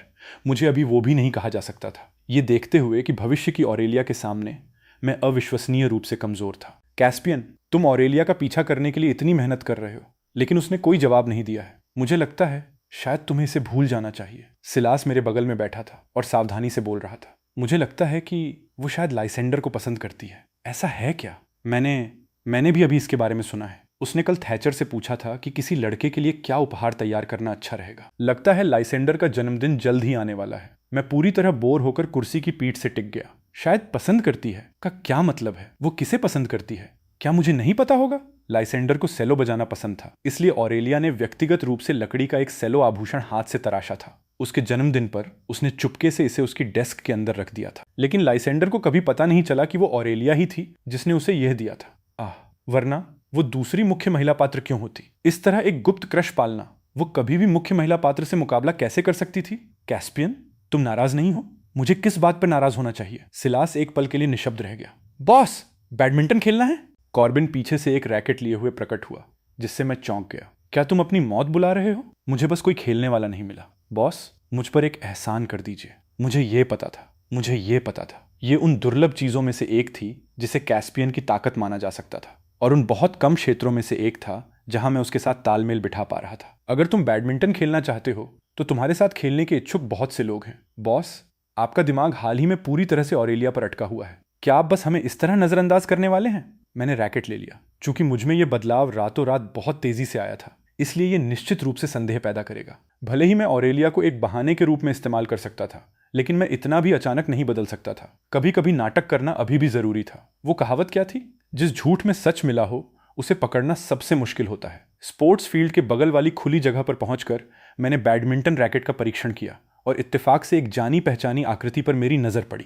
मुझे अभी वो भी नहीं कहा जा सकता था, ये देखते हुए कि भविष्य की ऑरेलिया के सामने मैं अविश्वसनीय रूप से कमजोर था। कैस्पियन, तुम ऑरेलिया का पीछा करने के लिए इतनी मेहनत कर रहे हो, लेकिन उसने कोई जवाब नहीं दिया है। मुझे लगता है शायद तुम्हें इसे भूल जाना चाहिए। सिलास मेरे बगल में बैठा था और सावधानी से बोल रहा था। मुझे लगता है कि वो शायद लाइसेंडर को पसंद करती है। ऐसा है क्या? मैंने भी अभी इसके बारे में सुना है। उसने कल थैचर से पूछा था कि किसी लड़के के लिए क्या उपहार तैयार करना अच्छा रहेगा। लगता है लाइसेंडर का जन्मदिन जल्द ही आने वाला है। मैं पूरी तरह बोर होकर कुर्सी की पीठ से टिक गया। शायद पसंद करती है का क्या मतलब है? वो किसे पसंद करती है? क्या मुझे नहीं पता होगा? लाइसेंडर को सेलो बजाना पसंद था, इसलिए ऑरेलिया ने व्यक्तिगत रूप से लकड़ी का एक सेलो आभूषण हाथ से तराशा था। उसके जन्मदिन पर उसने चुपके से इसे उसकी डेस्क के अंदर रख दिया था, लेकिन लाइसेंडर को कभी पता नहीं चला कि वो ऑरेलिया ही थी जिसने उसे यह दिया था। वरना वो दूसरी मुख्य महिला पात्र क्यों होती? इस तरह एक गुप्त क्रश पालना वो कभी भी मुख्य महिला पात्र से मुकाबला कैसे कर सकती थी? कैस्पियन, तुम नाराज नहीं हो? मुझे किस बात पर नाराज होना चाहिए? सिलास एक पल के लिए निशब्द रह गया। बॉस, बैडमिंटन खेलना है? कॉर्बिन पीछे से एक रैकेट लिए हुए प्रकट हुआ, जिससे मैं चौंक गया। क्या तुम अपनी मौत बुला रहे हो? मुझे बस कोई खेलने वाला नहीं मिला। बॉस, मुझ पर एक एहसान कर दीजिए। मुझे ये पता था। ये उन दुर्लभ चीजों में से एक थी जिसे कैस्पियन की ताकत माना जा सकता था, और उन बहुत कम क्षेत्रों में से एक था जहां मैं उसके साथ तालमेल बिठा पा रहा था। अगर तुम बैडमिंटन खेलना चाहते हो तो तुम्हारे साथ खेलने के इच्छुक बहुत से लोग हैं। बॉस, आपका दिमाग हाल ही में पूरी तरह से ऑरेलिया पर अटका हुआ है। क्या आप बस हमें इस तरह नजरअंदाज करने वाले हैं? मैंने रैकेट ले लिया। चूंकि मुझ में यह बदलाव रातों रात बहुत तेजी से आया था, इसलिए ये निश्चित रूप से संदेह पैदा करेगा। भले ही मैं ऑरेलिया को एक बहाने के रूप में इस्तेमाल कर सकता था, लेकिन मैं इतना भी अचानक नहीं बदल सकता था। कभी कभी नाटक करना अभी भी जरूरी था। वो कहावत क्या थी? जिस झूठ में सच मिला हो उसे पकड़ना सबसे मुश्किल होता है। स्पोर्ट्स फील्ड के बगल वाली खुली जगह पर पहुंचकर मैंने बैडमिंटन रैकेट का परीक्षण किया और इत्तेफाक से एक जानी पहचानी आकृति पर मेरी नजर पड़ी।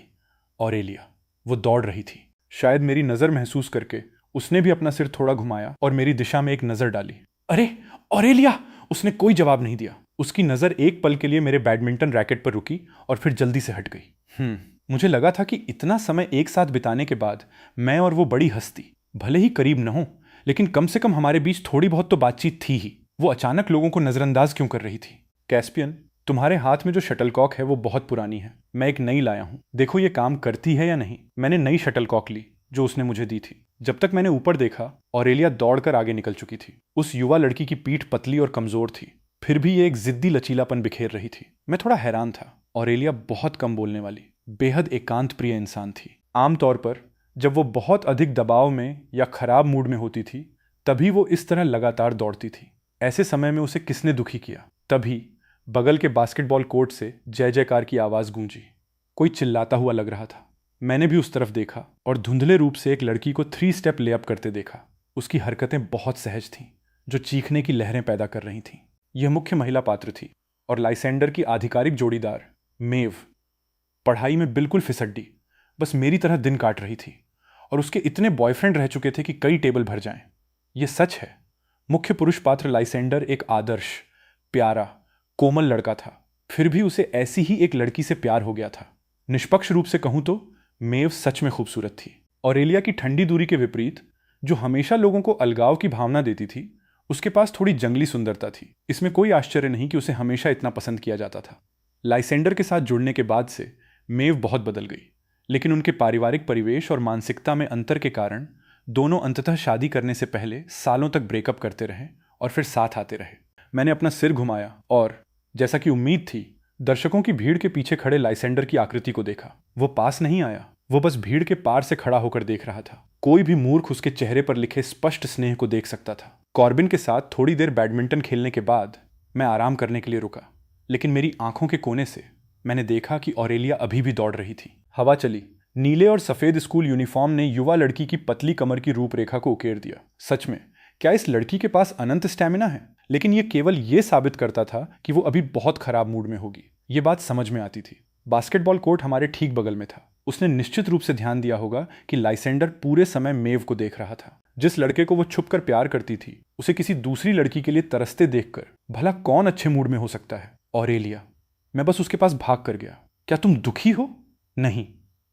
ऑरेलिया। वो दौड़ रही थी। शायद मेरी नजर महसूस करके उसने भी अपना सिर थोड़ा घुमाया और मेरी दिशा में एक नजर डाली। अरे ऑरेलिया! उसने कोई जवाब नहीं दिया। उसकी नजर एक पल के लिए मेरे बैडमिंटन रैकेट पर रुकी और फिर जल्दी से हट गई। मुझे लगा था कि इतना समय एक साथ बिताने के बाद मैं और वो बड़ी हस्ती, भले ही करीब न हो, लेकिन कम से कम हमारे बीच थोड़ी बहुत तो बातचीत थी ही। वो अचानक लोगों को नजरअंदाज क्यों कर रही थी? कैस्पियन, तुम्हारे हाथ में जो शटलकॉक है वो बहुत पुरानी है। मैं एक नई लाया हूं। देखो ये काम करती है या नहीं। मैंने नई शटलकॉक ली जो उसने मुझे दी थी। जब तक मैंने ऊपर देखा, ऑरेलिया दौड़कर आगे निकल चुकी थी। उस युवा लड़की की पीठ पतली और कमजोर थी, फिर भी ये एक जिद्दी लचीलापन बिखेर रही थी। मैं थोड़ा हैरान था। ऑरेलिया बहुत कम बोलने वाली, बेहद एकांत प्रिय इंसान थी। आमतौर पर जब वो बहुत अधिक दबाव में या खराब मूड में होती थी, तभी वो इस तरह लगातार दौड़ती थी। ऐसे समय में उसे किसने दुखी किया? तभी बगल के बास्केटबॉल कोर्ट से जय जयकार की आवाज गूंजी। कोई चिल्लाता हुआ लग रहा था। मैंने भी उस तरफ देखा और धुंधले रूप से एक लड़की को 3 स्टेप लेअप करते देखा। उसकी हरकतें बहुत सहज थीं, जो चीखने की लहरें पैदा कर रही थीं। यह मुख्य महिला पात्र थी और लाइसेंडर की आधिकारिक जोड़ीदार मेव पढ़ाई में बिल्कुल फिसड्डी, बस मेरी तरह दिन काट रही थी। और उसके इतने बॉयफ्रेंड रह चुके थे कि कई टेबल भर जाएं। यह सच है। मुख्य पुरुष पात्र लाइसेंडर एक आदर्श, प्यारा, कोमल लड़का था। फिर भी उसे ऐसी ही एक लड़की से प्यार हो गया था। निष्पक्ष रूप से कहूं तो मेव सच में खूबसूरत थी। ऑरेलिया की ठंडी दूरी के विपरीत, जो हमेशा लोगों को अलगाव की भावना देती थी, उसके पास थोड़ी जंगली सुंदरता थी। इसमें कोई आश्चर्य नहीं कि उसे हमेशा इतना पसंद किया जाता था। लाइसेंडर के साथ जुड़ने के बाद से मेव बहुत बदल गई, लेकिन उनके पारिवारिक परिवेश और मानसिकता में अंतर के कारण दोनों अंततः शादी करने से पहले सालों तक ब्रेकअप करते रहे और फिर साथ आते रहे। मैंने अपना सिर घुमाया और जैसा कि उम्मीद थी, दर्शकों की भीड़ के पीछे खड़े लाइसेंडर की आकृति को देखा। वो पास नहीं आया, वो बस भीड़ के पार से खड़ा होकर देख रहा था। कोई भी मूर्ख उसके चेहरे पर लिखे स्पष्ट स्नेह को देख सकता था। कॉर्बिन के साथ थोड़ी देर बैडमिंटन खेलने के बाद मैं आराम करने के लिए रुका, लेकिन मेरी आंखों के कोने से मैंने देखा कि ऑरेलिया अभी भी दौड़ रही थी। हवा चली। नीले और सफेद स्कूल यूनिफॉर्म ने युवा लड़की की पतली कमर की रूपरेखा को उकेर दिया। सच में, क्या इस लड़की के पास अनंत स्टैमिना है? लेकिन यह केवल यह साबित करता था कि वो अभी बहुत खराब मूड में होगी। ये बात समझ में आती थी। बास्केटबॉल कोर्ट हमारे ठीक बगल में था। उसने निश्चित रूप से ध्यान दिया होगा कि लाइसेंडर पूरे समय मेव को देख रहा था। जिस लड़के को वो छुपकर प्यार करती थी, उसे किसी दूसरी लड़की के लिए तरसते देखकर भला कौन अच्छे मूड में हो सकता है? ऑरेलिया। मैं बस उसके पास भाग कर गया। क्या तुम दुखी हो? नहीं,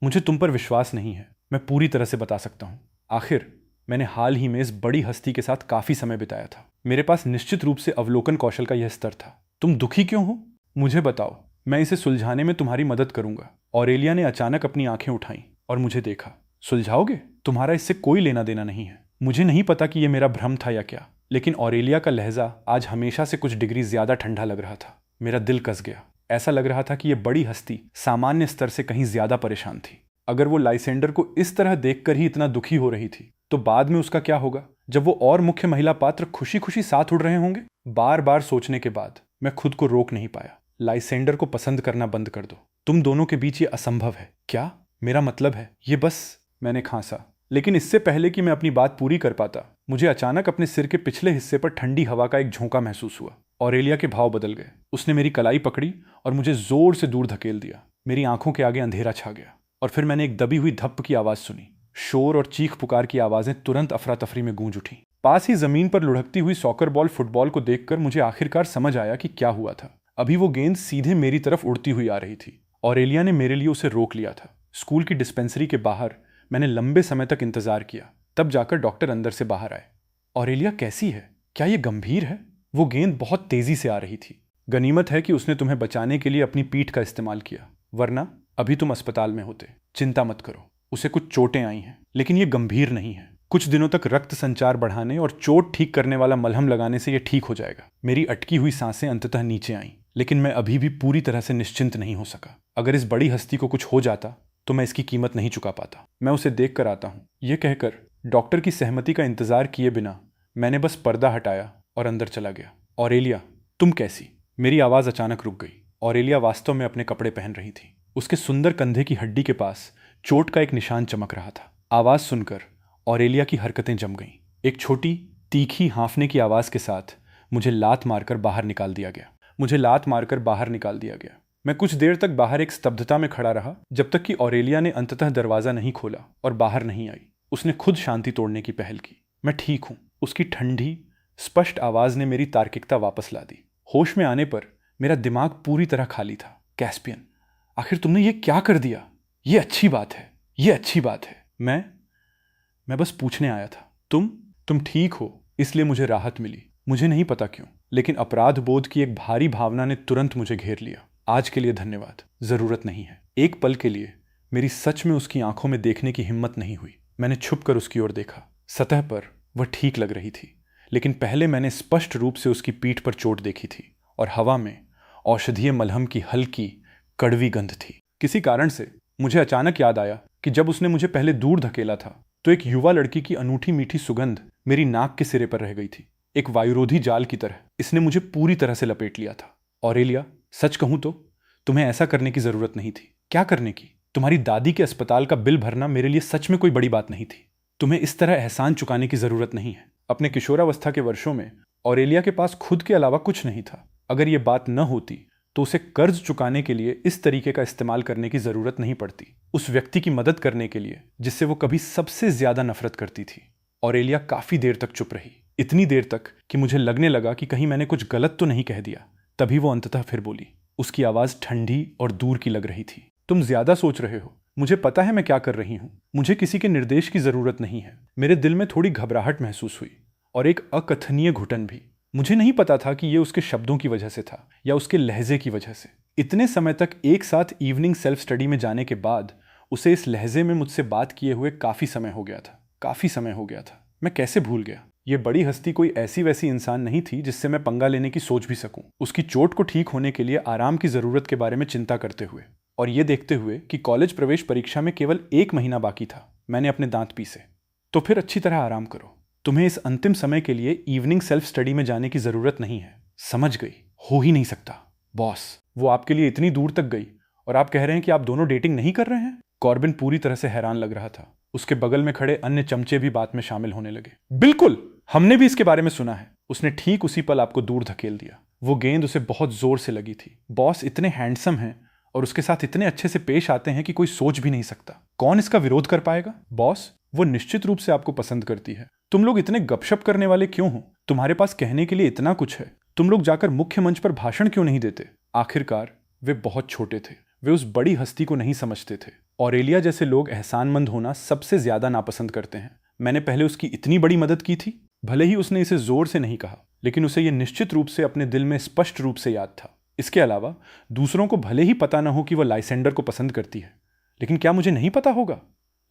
मुझे तुम पर विश्वास नहीं है। मैं पूरी तरह से बता सकता हूं। आखिर मैंने हाल ही में इस बड़ी हस्ती के साथ काफी समय बिताया था। मेरे पास निश्चित रूप से अवलोकन कौशल का यह स्तर था। तुम दुखी क्यों हो? मुझे बताओ, मैं इसे सुलझाने में तुम्हारी मदद करूंगा। ऑरेलिया ने अचानक अपनी आंखें उठाईं और मुझे देखा। सुलझाओगे? तुम्हारा इससे कोई लेना देना नहीं है। मुझे नहीं पता कि यह मेरा भ्रम था या क्या, लेकिन ऑरेलिया का लहजा आज हमेशा से कुछ डिग्री ज्यादा ठंडा लग रहा था। मेरा दिल कस गया। ऐसा लग रहा था कि यह बड़ी हस्ती सामान्य स्तर से कहीं ज्यादा परेशान थी। अगर वो लाइसेंडर को इस तरह देखकर ही इतना दुखी हो रही थी, तो बाद में उसका क्या होगा, जब वो और मुख्य महिला पात्र खुशी खुशी साथ उड़ रहे होंगे? बार बार सोचने के बाद मैं खुद को रोक नहीं पाया। लाइसेंडर को पसंद करना बंद कर दो। तुम दोनों के बीच ये असंभव है। क्या? मेरा मतलब है ये बस। मैंने खांसा, लेकिन इससे पहले कि मैं अपनी बात पूरी कर पाता, मुझे अचानक अपने सिर के पिछले हिस्से पर ठंडी हवा का एक झोंका महसूस हुआ। ऑरेलिया के भाव बदल गए। उसने मेरी कलाई पकड़ी और मुझे जोर से दूर धकेल दिया। मेरी आंखों के आगे अंधेरा छा गया और फिर मैंने एक दबी हुई धप्प की आवाज सुनी। शोर और चीख पुकार की आवाजें तुरंत अफरा तफरी में गूंज उठी। पास ही जमीन पर लुढ़कती हुई सॉकर बॉल फुटबॉल को देखकर मुझे आखिरकार समझ आया कि क्या हुआ था। अभी वो गेंद सीधे मेरी तरफ उड़ती हुई आ रही थी। ऑरेलिया ने मेरे लिए उसे रोक लिया था। स्कूल की डिस्पेंसरी के बाहर मैंने लंबे समय तक इंतजार किया, तब जाकर डॉक्टर अंदर से बाहर आए। ऑरेलिया कैसी है? क्या ये गंभीर है? वो गेंद बहुत तेजी से आ रही थी। गनीमत है कि उसने तुम्हें बचाने के लिए अपनी पीठ का इस्तेमाल किया, वरना अभी तुम अस्पताल में होते। चिंता मत करो, उसे कुछ चोटें आई हैं, लेकिन ये गंभीर नहीं है। कुछ दिनों तक रक्त संचार बढ़ाने और चोट ठीक करने वाला मलहम लगाने से ये ठीक हो जाएगा। मेरी अटकी हुई सांसें अंततः नीचे आईं, लेकिन मैं अभी भी पूरी तरह से निश्चिंत नहीं हो सका। अगर इस बड़ी हस्ती को कुछ हो जाता तो मैं इसकी कीमत नहीं चुका पाता। मैं उसे देख कर आता हूँ। यह कहकर डॉक्टर की सहमति का इंतजार किए बिना मैंने बस पर्दा हटाया और अंदर चला गया। ऑरेलिया, तुम कैसी? मेरी आवाज़ अचानक रुक गई। ऑरेलिया वास्तव में अपने कपड़े पहन रही थी। उसके सुंदर कंधे की हड्डी के पास चोट का एक निशान चमक रहा था। आवाज़ सुनकर ऑरेलिया की हरकतें जम गईं। एक छोटी तीखी हाँफने की आवाज़ के साथ मुझे लात मारकर बाहर निकाल दिया गया। मैं कुछ देर तक बाहर एक स्तब्धता में खड़ा रहा, जब तक कि ऑरेलिया ने अंततः दरवाज़ा नहीं खोला और बाहर नहीं आई। उसने खुद शांति तोड़ने की पहल की। मैं ठीक हूँ, उसकी ठंडी स्पष्ट आवाज़ ने मेरी तार्किकता वापस ला दी। होश में आने पर मेरा दिमाग पूरी तरह खाली था। कैस्पियन, आखिर तुमने ये क्या कर दिया? ये अच्छी बात है। मैं बस पूछने आया था। तुम ठीक हो, इसलिए मुझे राहत मिली। मुझे नहीं पता क्यों, लेकिन अपराध बोध की एक भारी भावना ने तुरंत मुझे घेर लिया। आज के लिए धन्यवाद, जरूरत नहीं है। एक पल के लिए मेरी सच में उसकी आंखों में देखने की हिम्मत नहीं हुई। मैंने छुपकर उसकी ओर देखा। सतह पर वह ठीक लग रही थी, लेकिन पहले मैंने स्पष्ट रूप से उसकी पीठ पर चोट देखी थी और हवा में औषधीय मलहम की हल्की कड़वी गंध थी। किसी कारण से मुझे अचानक याद आया कि जब उसने मुझे पहले दूर धकेला था तो एक युवा लड़की की अनूठी मीठी सुगंध मेरी नाक के सिरे पर रह गई थी। एक वायुरोधी जाल की तरह इसने मुझे पूरी तरह से लपेट लिया था। ऑरेलिया, सच कहूं तो तुम्हें ऐसा करने की जरूरत नहीं थी। क्या करने की? तुम्हारी दादी के अस्पताल का बिल भरना मेरे लिए सच में कोई बड़ी बात नहीं थी। तुम्हें इस तरह एहसान चुकाने की जरूरत नहीं है। अपने किशोरावस्था के वर्षों में ऑरेलिया के पास खुद के अलावा कुछ नहीं था। अगर ये बात न होती तो उसे कर्ज चुकाने के लिए इस तरीके का इस्तेमाल करने की जरूरत नहीं पड़ती, उस व्यक्ति की मदद करने के लिए जिससे वो कभी सबसे ज्यादा नफरत करती थी। ऑरेलिया काफी देर तक चुप रही, इतनी देर तक कि मुझे लगने लगा कि कहीं मैंने कुछ गलत तो नहीं कह दिया। तभी वो अंततः फिर बोली। उसकी आवाज ठंडी और दूर की लग रही थी। तुम ज्यादा सोच रहे हो। मुझे पता है मैं क्या कर रही हूं। मुझे किसी के निर्देश की जरूरत नहीं है। मेरे दिल में थोड़ी घबराहट महसूस हुई और एक अकथनीय घुटन भी। मुझे नहीं पता था कि ये उसके शब्दों की वजह से था या उसके लहजे की वजह से। इतने समय तक एक साथ इवनिंग सेल्फ स्टडी में जाने के बाद उसे इस लहजे में मुझसे बात किए हुए काफी समय हो गया था। मैं कैसे भूल गया? ये बड़ी हस्ती कोई ऐसी वैसी इंसान नहीं थी जिससे मैं पंगा लेने की सोच भी सकूं। उसकी चोट को ठीक होने के लिए आराम की जरूरत के बारे में चिंता करते हुए और ये देखते हुए कि कॉलेज प्रवेश परीक्षा में केवल 1 महीना बाकी था, मैंने अपने दांत पीसे। तो फिर अच्छी तरह आराम करो। तुम्हें इस अंतिम समय के लिए इवनिंग सेल्फ स्टडी में जाने की जरूरत नहीं है। समझ गई? हो ही नहीं सकता। बॉस, वो आपके लिए इतनी दूर तक गई और आप कह रहे हैं कि आप दोनों डेटिंग नहीं कर रहे हैं? कॉर्बिन पूरी तरह से हैरान लग रहा था। उसके बगल में खड़े अन्य चमचे भी बात में शामिल होने लगे। बिल्कुल, हमने भी इसके बारे में सुना है। उसने ठीक उसी पल आपको दूर धकेल दिया। वो गेंद उसे बहुत जोर से लगी थी। बॉस इतने हैंडसम हैं और उसके साथ इतने अच्छे से पेश आते हैं कि कोई सोच भी नहीं सकता। कौन इसका विरोध कर पाएगा? बॉस, वो निश्चित रूप से आपको पसंद करती है। तुम लोग इतने गपशप करने वाले क्यों हो? तुम्हारे पास कहने के लिए इतना कुछ है। तुम लोग जाकर मुख्य मंच पर भाषण क्यों नहीं देते? आखिरकार वे बहुत छोटे थे। वे उस बड़ी हस्ती को नहीं समझते थे। ऑरेलिया जैसे लोग एहसानमंद होना सबसे ज्यादा नापसंद करते हैं। मैंने पहले उसकी इतनी बड़ी मदद की थी। भले ही उसने इसे जोर से नहीं कहा, लेकिन उसे यह निश्चित रूप से अपने दिल में स्पष्ट रूप से याद था। इसके अलावा दूसरों को भले ही पता न हो कि वह लाइसेंडर को पसंद करती है, लेकिन क्या मुझे नहीं पता होगा?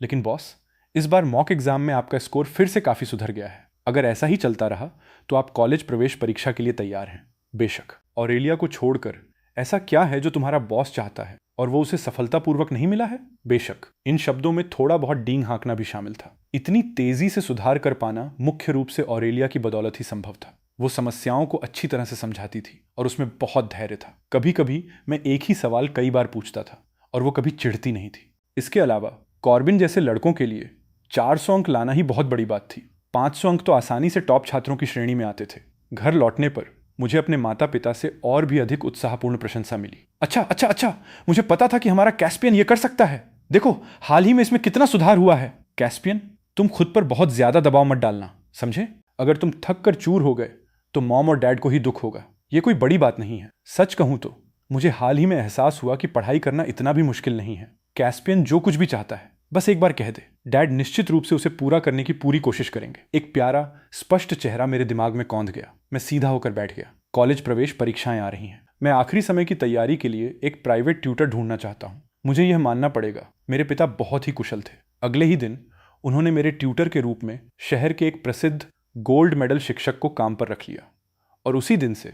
लेकिन बॉस, इस बार मॉक एग्जाम में आपका स्कोर फिर से काफी सुधर गया है। अगर ऐसा ही चलता रहा तो आप कॉलेज प्रवेश परीक्षा के लिए तैयार हैं। बेशक। ऑरेलिया को छोड़कर ऐसा क्या है जो तुम्हारा बॉस चाहता है और वो उसे सफलतापूर्वक नहीं मिला है? बेशक। इन शब्दों में थोड़ा बहुत डींग हाँकना भी शामिल था। इतनी तेजी से सुधार कर पाना मुख्य रूप से ऑरेलिया की बदौलत ही संभव था। वो समस्याओं को अच्छी तरह से समझाती थी और उसमें बहुत धैर्य था। कभी कभी मैं एक ही सवाल कई बार पूछता था और वो कभी चिढ़ती नहीं थी। इसके अलावा कॉर्बिन जैसे लड़कों के लिए 400 अंक लाना ही बहुत बड़ी बात थी। 500 अंक तो आसानी से टॉप छात्रों की श्रेणी में आते थे। घर लौटने पर मुझे अपने माता पिता से और भी अधिक उत्साहपूर्ण प्रशंसा मिली। अच्छा, मुझे पता था कि हमारा कैस्पियन ये कर सकता है। देखो, हाल ही में इसमें कितना सुधार हुआ है। कैस्पियन, तुम खुद पर बहुत ज्यादा दबाव मत डालना, समझे? अगर तुम थक कर चूर हो गए तो मॉम और डैड को ही दुख होगा। ये कोई बड़ी बात नहीं है। सच कहूं तो मुझे हाल ही में एहसास हुआ कि पढ़ाई करना इतना भी मुश्किल नहीं है। कैस्पियन जो कुछ भी चाहता है बस एक बार कह दे। डैड निश्चित रूप से उसे पूरा करने की पूरी कोशिश करेंगे। एक प्यारा स्पष्ट चेहरा मेरे दिमाग में कौंध गया। मैं सीधा होकर बैठ गया। कॉलेज प्रवेश परीक्षाएं आ रही हैं। मैं आखिरी समय की तैयारी के लिए एक प्राइवेट ट्यूटर ढूंढना चाहता हूं। मुझे यह मानना पड़ेगा, मेरे पिता बहुत ही कुशल थे। अगले ही दिन उन्होंने मेरे ट्यूटर के रूप में शहर के एक प्रसिद्ध गोल्ड मेडल शिक्षक को काम पर रख लिया और उसी दिन से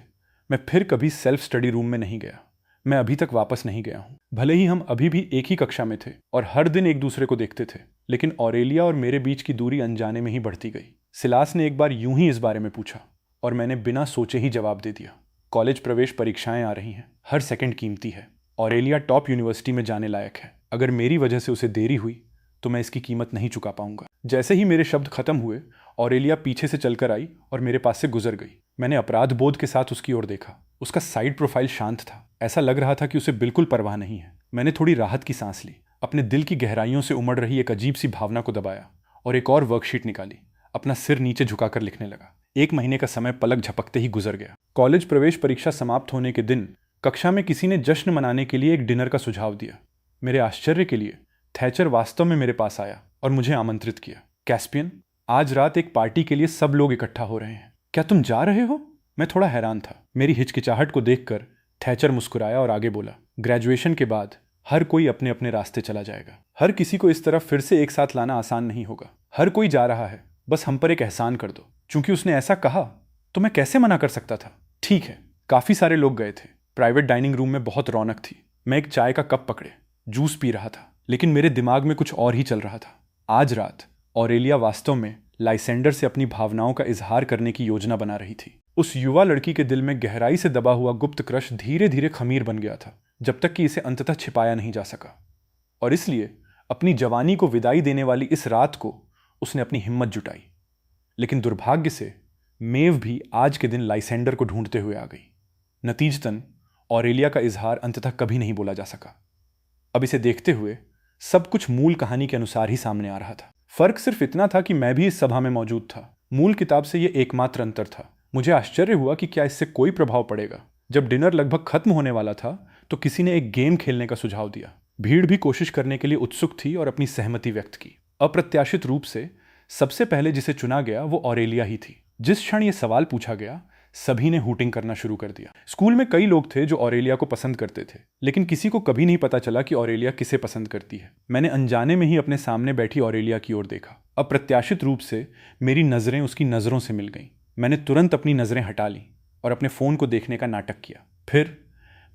मैं फिर कभी सेल्फ स्टडी रूम में नहीं गया। मैं अभी तक वापस नहीं गया हूं। भले ही हम अभी भी एक ही कक्षा में थे और हर दिन एक दूसरे को देखते थे, लेकिन ऑरेलिया और मेरे बीच की दूरी अनजाने में ही बढ़ती गई। सिलास ने एक बार यूं ही इस बारे में पूछा, और मैंने बिना सोचे ही जवाब दे दिया। कॉलेज प्रवेश परीक्षाएं आ रही हैं, हर सेकंड कीमती है। ऑरेलिया टॉप यूनिवर्सिटी में जाने लायक है। अगर मेरी वजह से उसे देरी हुई तो मैं इसकी कीमत नहीं चुका पाऊंगा। जैसे ही मेरे शब्द खत्म हुए, ऑरेलिया पीछे से चलकर आई और मेरे पास से गुजर गई। मैंने अपराध बोध के साथ उसकी ओर देखा। उसका साइड प्रोफाइल शांत था, ऐसा लग रहा था कि उसे बिल्कुल परवाह नहीं है। मैंने थोड़ी राहत की सांस ली, अपने दिल की गहराइयों से उमड़ रही एक अजीब सी भावना को दबाया और एक और वर्कशीट निकाली। अपना सिर नीचे झुकाकर लिखने लगा। 1 महीने का समय पलक झपकते ही गुजर गया। कॉलेज प्रवेश परीक्षा समाप्त होने के दिन कक्षा में किसी ने जश्न मनाने के लिए एक डिनर का सुझाव दिया। मेरे आश्चर्य के लिए थैचर वास्तव में मेरे पास आया और मुझे आमंत्रित किया। कैस्पियन, आज रात एक पार्टी के लिए सब लोग इकट्ठा हो रहे हैं, क्या तुम जा रहे हो? मैं थोड़ा हैरान था। मेरी हिचकिचाहट को देखकर थैचर मुस्कुराया और आगे बोला, ग्रेजुएशन के बाद हर कोई अपने अपने रास्ते चला जाएगा। हर किसी को इस तरह फिर से एक साथ लाना आसान नहीं होगा। हर कोई जा रहा है, बस हम पर एक एहसान कर दो। चूंकि उसने ऐसा कहा तो मैं कैसे मना कर सकता था। ठीक है। काफी सारे लोग गए थे। प्राइवेट डाइनिंग रूम में बहुत रौनक थी। मैं एक चाय का कप पकड़े जूस पी रहा था, लेकिन मेरे दिमाग में कुछ और ही चल रहा था। आज रात ऑरेलिया वास्तव में लाइसेंडर से अपनी भावनाओं का इजहार करने की योजना बना रही थी। उस युवा लड़की के दिल में गहराई से दबा हुआ गुप्त क्रश धीरे धीरे खमीर बन गया था, जब तक कि इसे अंततः छिपाया नहीं जा सका। और इसलिए अपनी जवानी को विदाई देने वाली इस रात को उसने अपनी हिम्मत जुटाई। लेकिन दुर्भाग्य से मेव भी आज के दिन लाइसेंडर को ढूंढते हुए आ गई। नतीजतन ऑरेलिया का इजहार अंततः कभी नहीं बोला जा सका। अब इसे देखते हुए सब कुछ मूल कहानी के अनुसार ही सामने आ रहा था। फर्क सिर्फ इतना था कि मैं भी इस सभा में मौजूद था। मूल किताब से यह एकमात्र अंतर था। मुझे आश्चर्य हुआ कि क्या इससे कोई प्रभाव पड़ेगा। जब डिनर लगभग खत्म होने वाला था तो किसी ने एक गेम खेलने का सुझाव दिया। भीड़ भी कोशिश करने के लिए उत्सुक थी और अपनी सहमति व्यक्त की। अप्रत्याशित रूप से सबसे पहले जिसे चुना गया वो ऑरेलिया ही थी। जिस क्षण ये सवाल पूछा गया, सभी ने हूटिंग करना शुरू कर दिया। स्कूल में कई लोग थे जो ऑरेलिया को पसंद करते थे, लेकिन किसी को कभी नहीं पता चला कि ऑरेलिया किसे पसंद करती है। मैंने अनजाने में ही अपने सामने बैठी ऑरेलिया की ओर देखा। अप्रत्याशित रूप से मेरी नजरें उसकी नजरों से मिल गईं। मैंने तुरंत अपनी नजरें हटा ली और अपने फोन को देखने का नाटक किया। फिर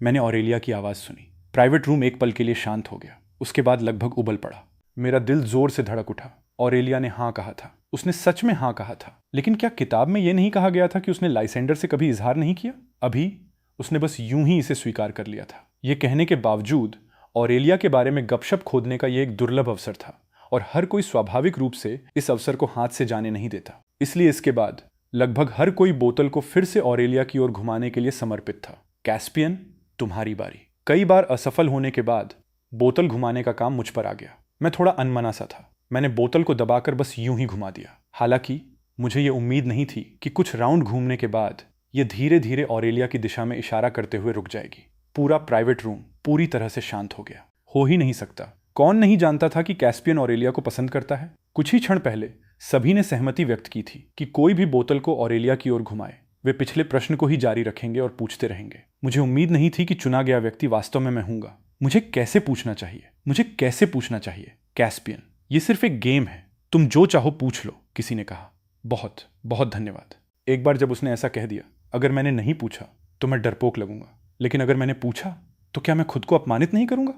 मैंने ऑरेलिया की आवाज सुनी। प्राइवेट रूम एक पल के लिए शांत हो गया। उसके बाद लगभग उबल पड़ा। मेरा दिल जोर से धड़क उठा। ऑरेलिया ने हाँ कहा था। उसने सच में हाँ कहा था। लेकिन क्या किताब में यह नहीं कहा गया था कि उसने लाइसेंडर से कभी इजहार नहीं किया? अभी उसने बस यूं ही इसे स्वीकार कर लिया था। यह कहने के बावजूद ऑरेलिया के बारे में गपशप खोदने का यह एक दुर्लभ अवसर था और हर कोई स्वाभाविक रूप से इस अवसर को हाथ से जाने नहीं देता। इसलिए इसके बाद लगभग हर कोई बोतल को फिर से ऑरेलिया की ओर घुमाने के लिए समर्पित था। कैस्पियन, तुम्हारी बारी। कई बार असफल होने के बाद बोतल घुमाने का काम मुझ पर आ गया। मैं थोड़ा अनमना सा था। मैंने बोतल को दबाकर बस यूं ही घुमा दिया। हालांकि मुझे ये उम्मीद नहीं थी कि कुछ राउंड घूमने के बाद ये धीरे धीरे ऑरेलिया की दिशा में इशारा करते हुए रुक जाएगी। पूरा प्राइवेट रूम पूरी तरह से शांत हो गया। हो ही नहीं सकता। कौन नहीं जानता था कि कैस्पियन ऑरेलिया को पसंद करता है। कुछ ही क्षण पहले सभी ने सहमति व्यक्त की थी कि कोई भी बोतल को ऑरेलिया की ओर घुमाए, वे पिछले प्रश्न को ही जारी रखेंगे और पूछते रहेंगे। मुझे उम्मीद नहीं थी कि चुना गया व्यक्ति वास्तव में मैं हूंगा। मुझे कैसे पूछना चाहिए? मुझे कैसे पूछना चाहिए? कैस्पियन, ये सिर्फ एक गेम है, तुम जो चाहो पूछ लो, किसी ने कहा। बहुत बहुत धन्यवाद। एक बार जब उसने ऐसा कह दिया, अगर मैंने नहीं पूछा तो मैं डरपोक लगूंगा, लेकिन अगर मैंने पूछा तो क्या मैं खुद को अपमानित नहीं करूंगा?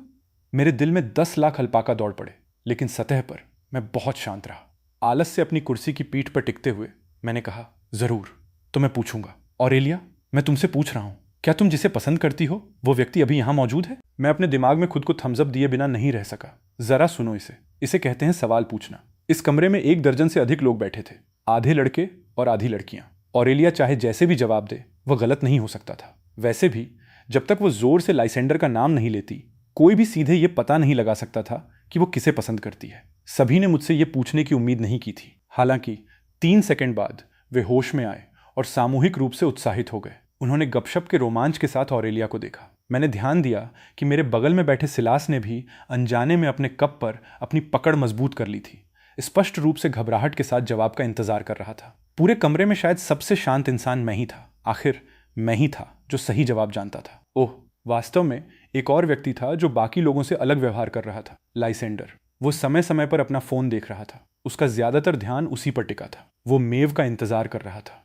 मेरे दिल में 10 लाख अल्पाका दौड़ पड़े, लेकिन सतह पर मैं बहुत शांत रहा। आलस से अपनी कुर्सी की पीठ पर टिकते हुए मैंने कहा, जरूर, तो मैं पूछूंगा। ऑरेलिया, मैं तुमसे पूछ रहा हूं, क्या तुम जिसे पसंद करती हो वो व्यक्ति अभी यहां मौजूद है? मैं अपने दिमाग में खुद को थम्स अप दिए बिना नहीं रह सका। जरा सुनो इसे कहते हैं सवाल पूछना। इस कमरे में 1 दर्जन से अधिक लोग बैठे थे, आधे लड़के और आधी लड़कियां। ऑरेलिया चाहे जैसे भी जवाब दे, वह गलत नहीं हो सकता था। वैसे भी जब तक वो जोर से लाइसेंडर का नाम नहीं लेती, कोई भी सीधे ये पता नहीं लगा सकता था कि वो किसे पसंद करती है। सभी ने मुझसे ये पूछने की उम्मीद नहीं की थी। हालांकि 3 सेकंड बाद वे होश में आए और सामूहिक रूप से उत्साहित हो गए। उन्होंने गपशप के रोमांच के साथ ऑरेलिया को देखा। मैंने ध्यान दिया कि मेरे बगल में बैठे सिलास ने भी अनजाने में अपने कप पर अपनी पकड़ मजबूत कर ली थी। स्पष्ट रूप से घबराहट के साथ जवाब का इंतजार कर रहा था। पूरे कमरे में शायद सबसे शांत इंसान मैं ही था। आखिर मैं ही था जो सही जवाब जानता था। ओह, वास्तव में एक और व्यक्ति था जो बाकी लोगों से अलग व्यवहार कर रहा था, लाइसेंडर। वो समय समय पर अपना फोन देख रहा था। उसका ज्यादातर ध्यान उसी पर टिका था। वो मेव का इंतजार कर रहा था।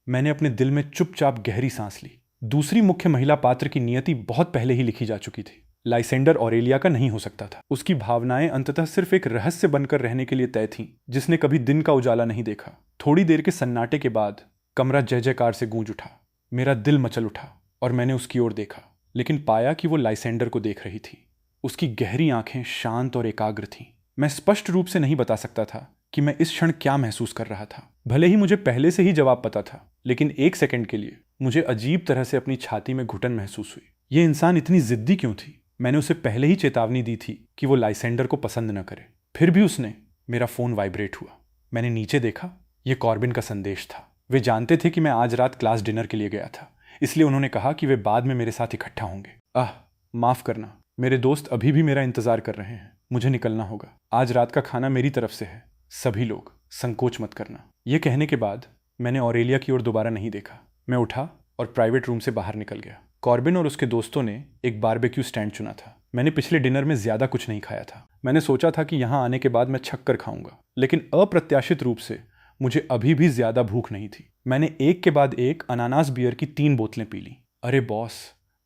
मैंने अपने दिल में चुपचाप गहरी सांस ली। दूसरी मुख्य महिला पात्र की नियति बहुत पहले ही लिखी जा चुकी थी। लाइसेंडर ऑरेलिया का नहीं हो सकता था। उसकी भावनाएं अंततः सिर्फ एक रहस्य बनकर रहने के लिए तय थीं, जिसने कभी दिन का उजाला नहीं देखा। थोड़ी देर के सन्नाटे के बाद कमरा जय जयकार से गूंज उठा। मेरा दिल मचल उठा और मैंने उसकी ओर देखा, लेकिन पाया कि वो लाइसेंडर को देख रही थी। उसकी गहरी आंखें शांत और एकाग्र थीं। मैं स्पष्ट रूप से नहीं बता सकता था कि मैं इस क्षण क्या महसूस कर रहा था। भले ही मुझे पहले से ही जवाब पता था, लेकिन एक सेकंड के लिए मुझे अजीब तरह से अपनी छाती में घुटन महसूस हुई। ये इंसान इतनी जिद्दी क्यों थी? मैंने उसे पहले ही चेतावनी दी थी कि वो लाइसेंडर को पसंद न करे, फिर भी उसने। मेरा फोन वाइब्रेट हुआ। मैंने नीचे देखा, यह कॉर्बिन का संदेश था। वे जानते थे कि मैं आज रात क्लास डिनर के लिए गया था, इसलिए उन्होंने कहा कि वे बाद में मेरे साथ इकट्ठा होंगे। माफ करना, मेरे दोस्त अभी भी मेरा इंतजार कर रहे हैं। मुझे निकलना होगा। आज रात का खाना मेरी तरफ से है। सभी लोग संकोच मत करना। यह कहने के बाद मैंने ऑरेलिया की ओर दोबारा नहीं देखा। मैं उठा और प्राइवेट रूम से बाहर निकल गया। कॉर्बिन और उसके दोस्तों ने एक बारबेक्यू स्टैंड चुना था। मैंने पिछले डिनर में ज्यादा कुछ नहीं खाया था। मैंने सोचा था कि यहां आने के बाद मैं छक कर खाऊंगा, लेकिन अप्रत्याशित रूप से मुझे अभी भी ज्यादा भूख नहीं थी। मैंने एक के बाद एक अनानास बियर की 3 बोतलें पी ली। अरे बॉस,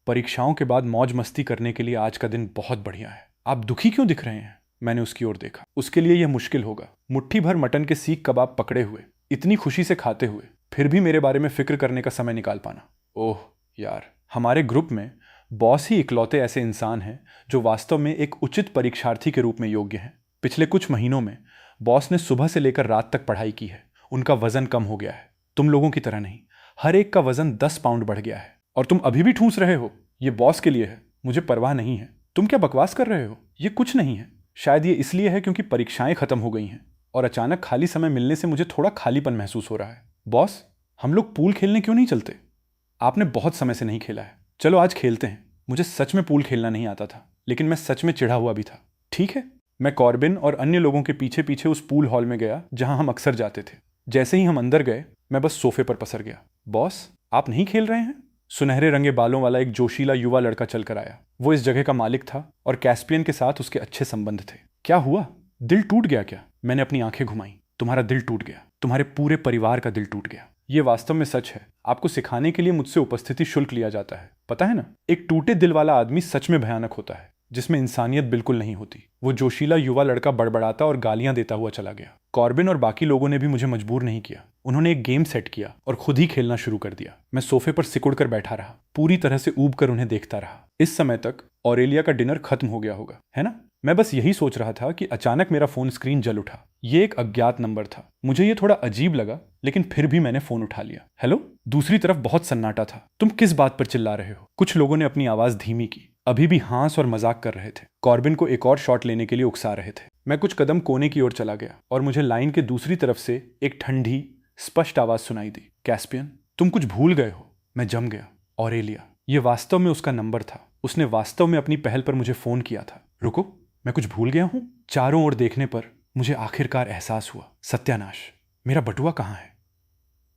परीक्षाओं के बाद मौज मस्ती करने के लिए आज का दिन बहुत बढ़िया है। आप दुखी क्यों दिख रहे हैं? मैंने उसकी ओर देखा। उसके लिए यह मुश्किल होगा, मुट्ठी भर मटन के सीख कबाब पकड़े हुए, इतनी खुशी से खाते हुए, फिर भी मेरे बारे में फिक्र करने का समय निकाल पाना। ओह यार, हमारे ग्रुप में बॉस ही इकलौते ऐसे इंसान हैं जो वास्तव में एक उचित परीक्षार्थी के रूप में योग्य हैं। पिछले कुछ महीनों में बॉस ने सुबह से लेकर रात तक पढ़ाई की है। उनका वजन कम हो गया है। तुम लोगों की तरह नहीं, हर एक का वजन 10 पाउंड बढ़ गया है। और तुम अभी भी ठूस रहे हो। ये बॉस के लिए है, मुझे परवाह नहीं है। तुम क्या बकवास कर रहे हो? ये कुछ नहीं है। शायद ये इसलिए है क्योंकि परीक्षाएं खत्म हो गई हैं और अचानक खाली समय मिलने से मुझे थोड़ा खालीपन महसूस हो रहा है। बॉस, हम लोग पूल खेलने क्यों नहीं चलते? आपने बहुत समय से नहीं खेला है। चलो आज खेलते हैं। मुझे सच में पूल खेलना नहीं आता था, लेकिन मैं सच में चिढ़ा हुआ भी था। ठीक है। मैं कॉर्बिन और अन्य लोगों के पीछे पीछे उस पूल हॉल में गया जहां हम अक्सर जाते थे। जैसे ही हम अंदर गए, मैं बस सोफे पर पसर गया। बॉस, आप नहीं खेल रहे हैं? सुनहरे रंगे बालों वाला एक जोशीला युवा लड़का चलकर आया। वो इस जगह का मालिक था और कैस्पियन के साथ उसके अच्छे संबंध थे। क्या हुआ? दिल टूट गया क्या? मैंने अपनी आंखें घुमाई। तुम्हारा दिल टूट गया। तुम्हारे पूरे परिवार का दिल टूट गया। ये वास्तव में सच है। आपको सिखाने के लिए मुझसे उपस्थिति शुल्क लिया जाता है, पता है ना? एक टूटे दिल वाला आदमी सच में भयानक होता है, जिसमें इंसानियत बिल्कुल नहीं होती। वो जोशीला युवा लड़का बड़बड़ाता और गालियां देता हुआ चला गया। कॉर्बिन और बाकी लोगों ने भी मुझे मजबूर नहीं किया। उन्होंने एक गेम सेट किया और खुद ही खेलना शुरू कर दिया। मैं सोफे पर सिकुड़ कर बैठा रहा, पूरी तरह से ऊब कर उन्हें देखता रहा। इस समय तक ऑरेलिया का डिनर खत्म हो गया होगा, है ना? मैं बस यही सोच रहा था कि अचानक मेरा फोन स्क्रीन जल उठा। ये एक अज्ञात नंबर था। मुझे ये थोड़ा अजीब लगा, लेकिन फिर भी मैंने फोन उठा लिया। हेलो? दूसरी तरफ बहुत सन्नाटा था। तुम किस बात पर चिल्ला रहे हो? कुछ लोगों ने अपनी आवाज धीमी की। अभी भी हंस और मजाक कर रहे थे। कॉर्बिन को एक और शॉट लेने के लिए उकसा रहे थे। मैं कुछ कदम कोने की ओर चला गया और मुझे लाइन के दूसरी तरफ से एक ठंडी स्पष्ट आवाज सुनाई दी। कैस्पियन, तुम कुछ भूल गए हो। मैं जम गया। ऑरेलिया, ये वास्तव में उसका नंबर था। उसने वास्तव में अपनी पहल पर मुझे फोन किया था। रुको, मैं कुछ भूल गया हूं। चारों ओर देखने पर मुझे आखिरकार एहसास हुआ। सत्यानाश, मेरा बटुआ कहाँ है?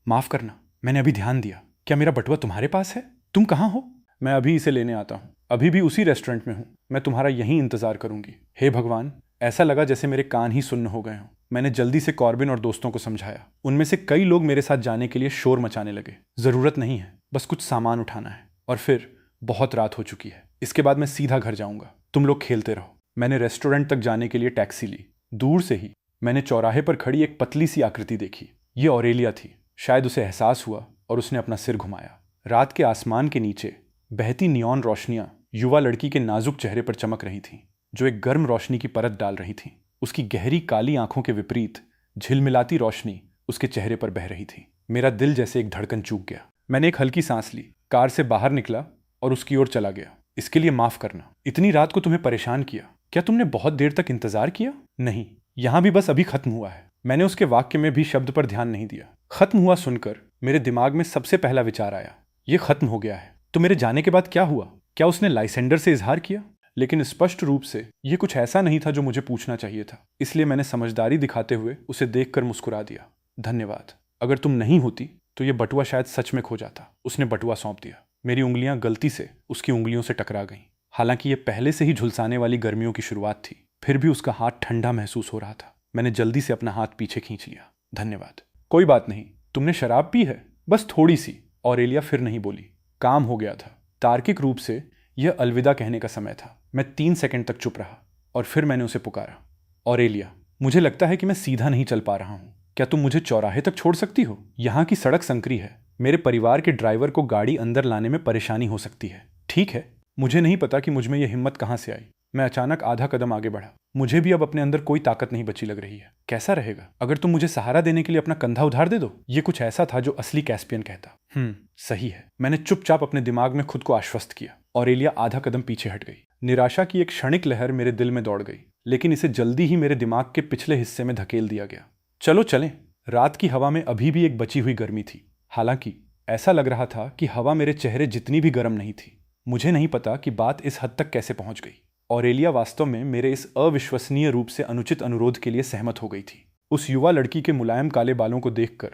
माफ करना, मैंने अभी ध्यान दिया। क्या मेरा बटुआ तुम्हारे पास है? तुम कहाँ हो? मैं अभी इसे लेने आता हूँ। अभी भी उसी रेस्टोरेंट में हूँ। मैं तुम्हारा यहीं इंतजार करूंगी। हे भगवान, ऐसा लगा जैसे मेरे कान ही सुन्न हो गए हों। मैंने जल्दी से कॉर्बिन और दोस्तों को समझाया। उनमें से कई लोग मेरे साथ जाने के लिए शोर मचाने लगे। जरूरत नहीं है, बस कुछ सामान उठाना है। और फिर बहुत रात हो चुकी है। इसके बाद मैं सीधा घर जाऊंगा। तुम लोग खेलते रहो। मैंने रेस्टोरेंट तक जाने के लिए टैक्सी ली। दूर से ही मैंने चौराहे पर खड़ी एक पतली सी आकृति देखी। ये ऑरेलिया थी। शायद उसे एहसास हुआ और उसने अपना सिर घुमाया। रात के आसमान के नीचे बहती नियॉन रोशनियां युवा लड़की के नाजुक चेहरे पर चमक रही थीं, जो एक गर्म रोशनी की परत डाल रही थीं। उसकी गहरी काली आंखों के विपरीत झिलमिलाती रोशनी उसके चेहरे पर बह रही थी। मेरा दिल जैसे एक धड़कन चूक गया। मैंने एक हल्की सांस ली, कार से बाहर निकला और उसकी ओर चला गया। इसके लिए माफ करना, इतनी रात को तुम्हें परेशान किया। क्या तुमने बहुत देर तक इंतजार किया? नहीं, यहां भी बस अभी खत्म हुआ है। मैंने उसके वाक्य में भी शब्द पर ध्यान नहीं दिया। खत्म हुआ सुनकर मेरे दिमाग में सबसे पहला विचार आया, यह खत्म हो गया है। तो मेरे जाने के बाद क्या हुआ? क्या उसने लाइसेंडर से इजहार किया? लेकिन स्पष्ट रूप से यह कुछ ऐसा नहीं था जो मुझे पूछना चाहिए था। इसलिए मैंने समझदारी दिखाते हुए उसे देखकर मुस्कुरा दिया। धन्यवाद। अगर तुम नहीं होती तो यह बटुआ शायद सच में खो जाता। उसने बटुआ सौंप दिया। मेरी उंगलियां गलती से उसकी उंगलियों से टकरा गईं। हालांकि यह पहले से ही झुलसाने वाली गर्मियों की शुरुआत थी, फिर भी उसका हाथ ठंडा महसूस हो रहा था। मैंने जल्दी से अपना हाथ पीछे खींच लिया। धन्यवाद। कोई बात नहीं। तुमने शराब पी है? बस थोड़ी सी। ऑरेलिया फिर नहीं बोली। काम हो गया था। तार्किक रूप से यह अलविदा कहने का समय था। मैं 3 सेकंड तक चुप रहा और फिर मैंने उसे पुकारा। ऑरेलिया, मुझे लगता है कि मैं सीधा नहीं चल पा रहा हूं। क्या तुम मुझे चौराहे तक छोड़ सकती हो? यहाँ की सड़क संकरी है, मेरे परिवार के ड्राइवर को गाड़ी अंदर लाने में परेशानी हो सकती है। ठीक है। मुझे नहीं पता कि मुझ में यह हिम्मत कहाँ से आई। मैं अचानक आधा कदम आगे बढ़ा। मुझे भी अब अपने अंदर कोई ताकत नहीं बची लग रही है। कैसा रहेगा अगर तुम मुझे सहारा देने के लिए अपना कंधा उधार दे दो? ये कुछ ऐसा था जो असली कैस्पियन कहता। सही है। मैंने चुपचाप अपने दिमाग में खुद को आश्वस्त किया। ऑरेलिया आधा कदम पीछे हट गई। निराशा की एक क्षणिक लहर मेरे दिल में दौड़ गई, लेकिन इसे जल्दी ही मेरे दिमाग के पिछले हिस्से में धकेल दिया गया। चलो चलें। रात की हवा में अभी भी एक बची हुई गर्मी थी। हालांकि ऐसा लग रहा था कि हवा मेरे चेहरे जितनी भी गर्म नहीं थी। मुझे नहीं पता कि बात इस हद तक कैसे पहुंच गई। ऑरेलिया वास्तव में मेरे इस अविश्वसनीय रूप से अनुचित अनुरोध के लिए सहमत हो गई थी। उस युवा लड़की के मुलायम काले बालों को देखकर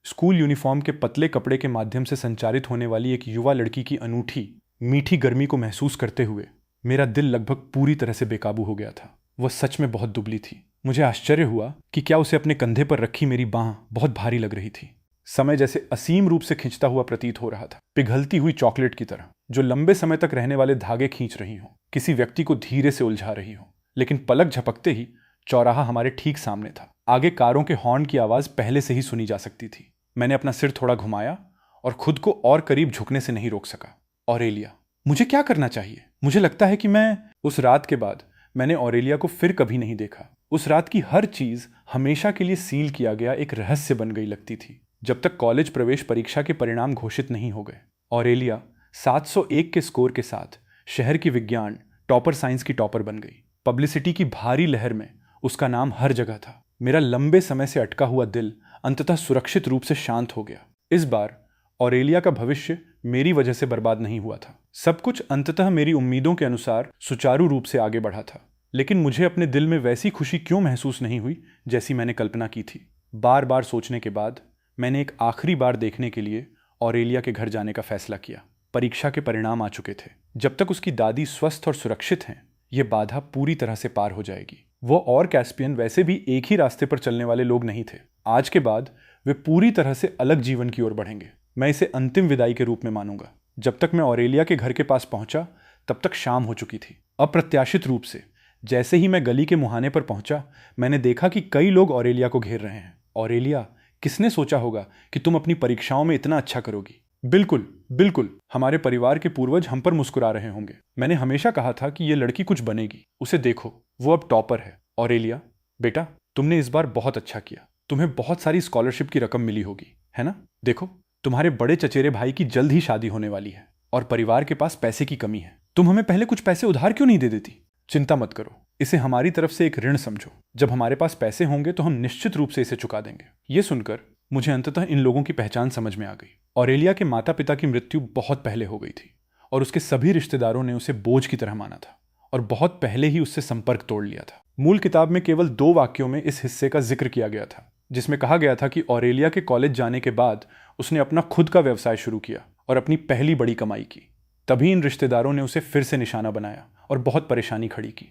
स्कूल यूनिफॉर्म के पतले कपड़े के माध्यम से संचारित होने वाली एक युवा लड़की की अनूठी मीठी गर्मी को महसूस करते हुए मेरा दिल लगभग पूरी तरह से बेकाबू हो गया था। वह सच में बहुत दुबली थी। मुझे आश्चर्य हुआ कि क्या उसे अपने कंधे पर रखी मेरी बांह बहुत भारी लग रही थी। समय जैसे असीम रूप से खिंचता हुआ प्रतीत हो रहा था, पिघलती हुई चॉकलेट की तरह जो लंबे समय तक रहने वाले धागे खींच रही हो, किसी व्यक्ति को धीरे से उलझा रही हो। लेकिन पलक झपकते ही चौराहा हमारे ठीक सामने था। आगे कारों के हॉर्न की आवाज पहले से ही सुनी जा सकती थी। मैंने अपना सिर थोड़ा घुमाया और खुद को और करीब झुकने से नहीं रोक सका। ऑरेलिया, मुझे क्या करना चाहिए? मुझे लगता है कि उस रात के बाद मैंने ऑरेलिया को फिर कभी नहीं देखा। उस रात की हर चीज हमेशा के लिए सील किया गया एक रहस्य बन गई लगती थी, जब तक कॉलेज प्रवेश परीक्षा के परिणाम घोषित नहीं हो गए। ऑरेलिया 701 के स्कोर के साथ शहर की विज्ञान टॉपर साइंस की टॉपर बन गई। पब्लिसिटी की भारी लहर में उसका नाम हर जगह था। मेरा लंबे समय से अटका हुआ दिल अंततः सुरक्षित रूप से शांत हो गया। इस बार ऑरेलिया का भविष्य मेरी वजह से बर्बाद नहीं हुआ था। सब कुछ अंततः मेरी उम्मीदों के अनुसार सुचारू रूप से आगे बढ़ा था। लेकिन मुझे अपने दिल में वैसी खुशी क्यों महसूस नहीं हुई जैसी मैंने कल्पना की थी। बार बार सोचने के बाद मैंने एक आखिरी बार देखने के लिए ऑरेलिया के घर जाने का फैसला किया। परीक्षा के परिणाम आ चुके थे। जब तक उसकी दादी स्वस्थ और सुरक्षित हैं, यह बाधा पूरी तरह से पार हो जाएगी। वो और कैस्पियन वैसे भी एक ही रास्ते पर चलने वाले लोग नहीं थे। आज के बाद वे पूरी तरह से अलग जीवन की ओर बढ़ेंगे। मैं इसे अंतिम विदाई के रूप में मानूंगा। जब तक मैं ऑरेलिया के घर के पास पहुंचा, तब तक शाम हो चुकी थी। अप्रत्याशित रूप से जैसे ही मैं गली के मुहाने पर पहुंचा, मैंने देखा कि कई लोग ऑरेलिया को घेर रहे हैं। ऑरेलिया, किसने सोचा होगा कि तुम अपनी परीक्षाओं में इतना अच्छा करोगी? बिल्कुल बिल्कुल, हमारे परिवार के पूर्वज हम पर मुस्कुरा रहे होंगे। मैंने हमेशा कहा था कि यह लड़की कुछ बनेगी। उसे देखो, वो अब टॉपर है। ऑरेलिया बेटा, तुमने इस बार बहुत अच्छा किया। तुम्हें बहुत सारी स्कॉलरशिप की रकम मिली होगी, है ना? देखो, तुम्हारे बड़े चचेरे भाई की जल्द ही शादी होने वाली है और परिवार के पास पैसे की कमी है। तुम हमें पहले कुछ पैसे उधार क्यों नहीं दे देती? चिंता मत करो, इसे हमारी तरफ से एक ऋण समझो। जब हमारे पास पैसे होंगे तो हम निश्चित रूप से इसे चुका देंगे। ये सुनकर मुझे अंततः इन लोगों की पहचान समझ में आ गई। ऑरेलिया के माता पिता की मृत्यु बहुत पहले हो गई थी और उसके सभी रिश्तेदारों ने उसे बोझ की तरह माना था और बहुत पहले ही उससे संपर्क तोड़ लिया था। मूल किताब में केवल 2 वाक्यों में इस हिस्से का जिक्र किया गया था, जिसमें कहा गया था कि ऑरेलिया के कॉलेज जाने के बाद उसने अपना खुद का व्यवसाय शुरू किया और अपनी पहली बड़ी कमाई की। तभी इन रिश्तेदारों ने उसे फिर से निशाना बनाया और बहुत परेशानी खड़ी की।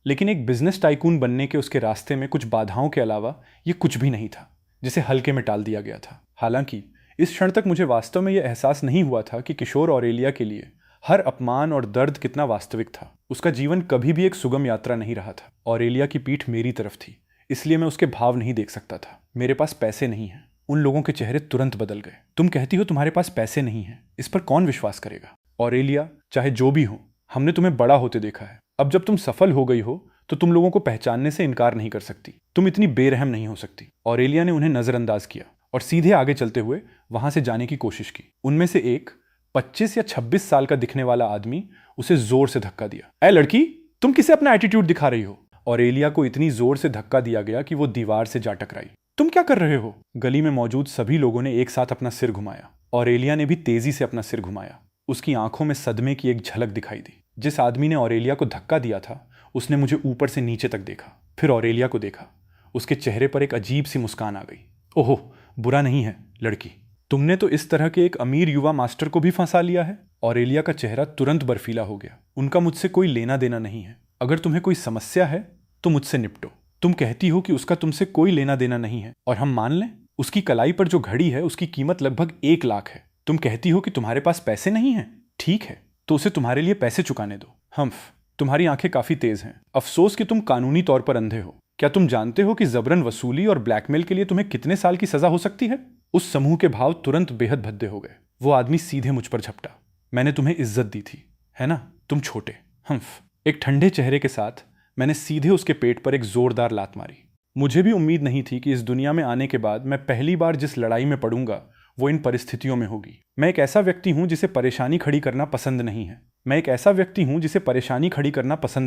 लेकिन एक बिजनेस टाइकून बनने के उसके रास्ते में कुछ बाधाओं के अलावा ये कुछ भी नहीं था जिसे हल्के में टाल दिया गया था। हालांकि इस क्षण तक मुझे वास्तव में यह एहसास नहीं हुआ था कि किशोर ऑरेलिया के लिए हर अपमान और दर्द कितना वास्तविक था। उसका जीवन कभी भी एक सुगम यात्रा नहीं रहा था। ऑरेलिया की पीठ मेरी तरफ थी, इसलिए मैं उसके भाव नहीं देख सकता था। मेरे पास पैसे नहीं हैं। उन लोगों के चेहरे तुरंत बदल गए। तुम कहती हो तुम्हारे पास पैसे नहीं हैं, इस पर कौन विश्वास करेगा? ऑरेलिया, चाहे जो भी हो, हमने तुम्हें बड़ा होते देखा है। अब जब तुम सफल हो गई हो तो तुम लोगों को पहचानने से इनकार नहीं कर सकती। तुम इतनी बेरहम नहीं हो सकती। ऑरेलिया ने उन्हें नजरअंदाज किया और सीधे आगे चलते हुए वहां से जाने की कोशिश की। उनमें से एक 25 या 26 साल का दिखने वाला आदमी उसे जोर से धक्का दिया। ऐ लड़की, तुम किसे अपना एटीट्यूड दिखा रही हो? ऑरेलिया को इतनी जोर से धक्का दिया गया कि वो दीवार से जा टकराई। तुम क्या कर रहे हो? गली में मौजूद सभी लोगों ने एक साथ अपना सिर घुमाया। ऑरेलिया ने भी तेजी से अपना सिर घुमाया। उसकी आंखों में सदमे की एक झलक दिखाई दी। जिस आदमी ने ऑरेलिया को धक्का दिया था उसने मुझे ऊपर से नीचे तक देखा, फिर ऑरेलिया को देखा। उसके चेहरे पर एक अजीब सी मुस्कान आ गई। ओहो, बुरा नहीं है लड़की, तुमने तो इस तरह के एक अमीर युवा मास्टर को भी फंसा लिया है। ऑरेलिया का चेहरा तुरंत बर्फीला हो गया। उनका मुझसे कोई लेना देना नहीं है। अगर तुम्हें कोई समस्या है तो मुझसे निपटो। तुम कहती हो कि उसका तुमसे कोई लेना देना नहीं है और हम मान लें? उसकी कलाई पर जो घड़ी है उसकी कीमत लगभग 1 लाख है। तुम कहती हो कि तुम्हारे पास पैसे नहीं हैं। ठीक है, तो उसे तुम्हारे लिए पैसे चुकाने दो। हम्फ, तुम्हारी आंखें काफी तेज हैं। अफसोस कि तुम कानूनी तौर पर अंधे हो। क्या तुम जानते हो कि जबरन वसूली और ब्लैकमेल के लिए तुम्हें कितने साल की सजा हो सकती है? उस समूह के भाव तुरंत बेहद भद्दे हो गए। वो आदमी सीधे मुझ पर झपटा। मैंने तुम्हें इज्जत दी थी, है ना? तुम छोटे हम्फ। एक ठंडे चेहरे के साथ मैंने सीधे उसके पेट पर एक जोरदार लात मारी। मुझे भी उम्मीद नहीं थी कि इस दुनिया में आने के बाद मैं पहली बार जिस लड़ाई में पड़ूंगा वो इन परिस्थितियों में होगी। मैं एक ऐसा व्यक्ति हूं जिसे परेशानी खड़ी करना पसंद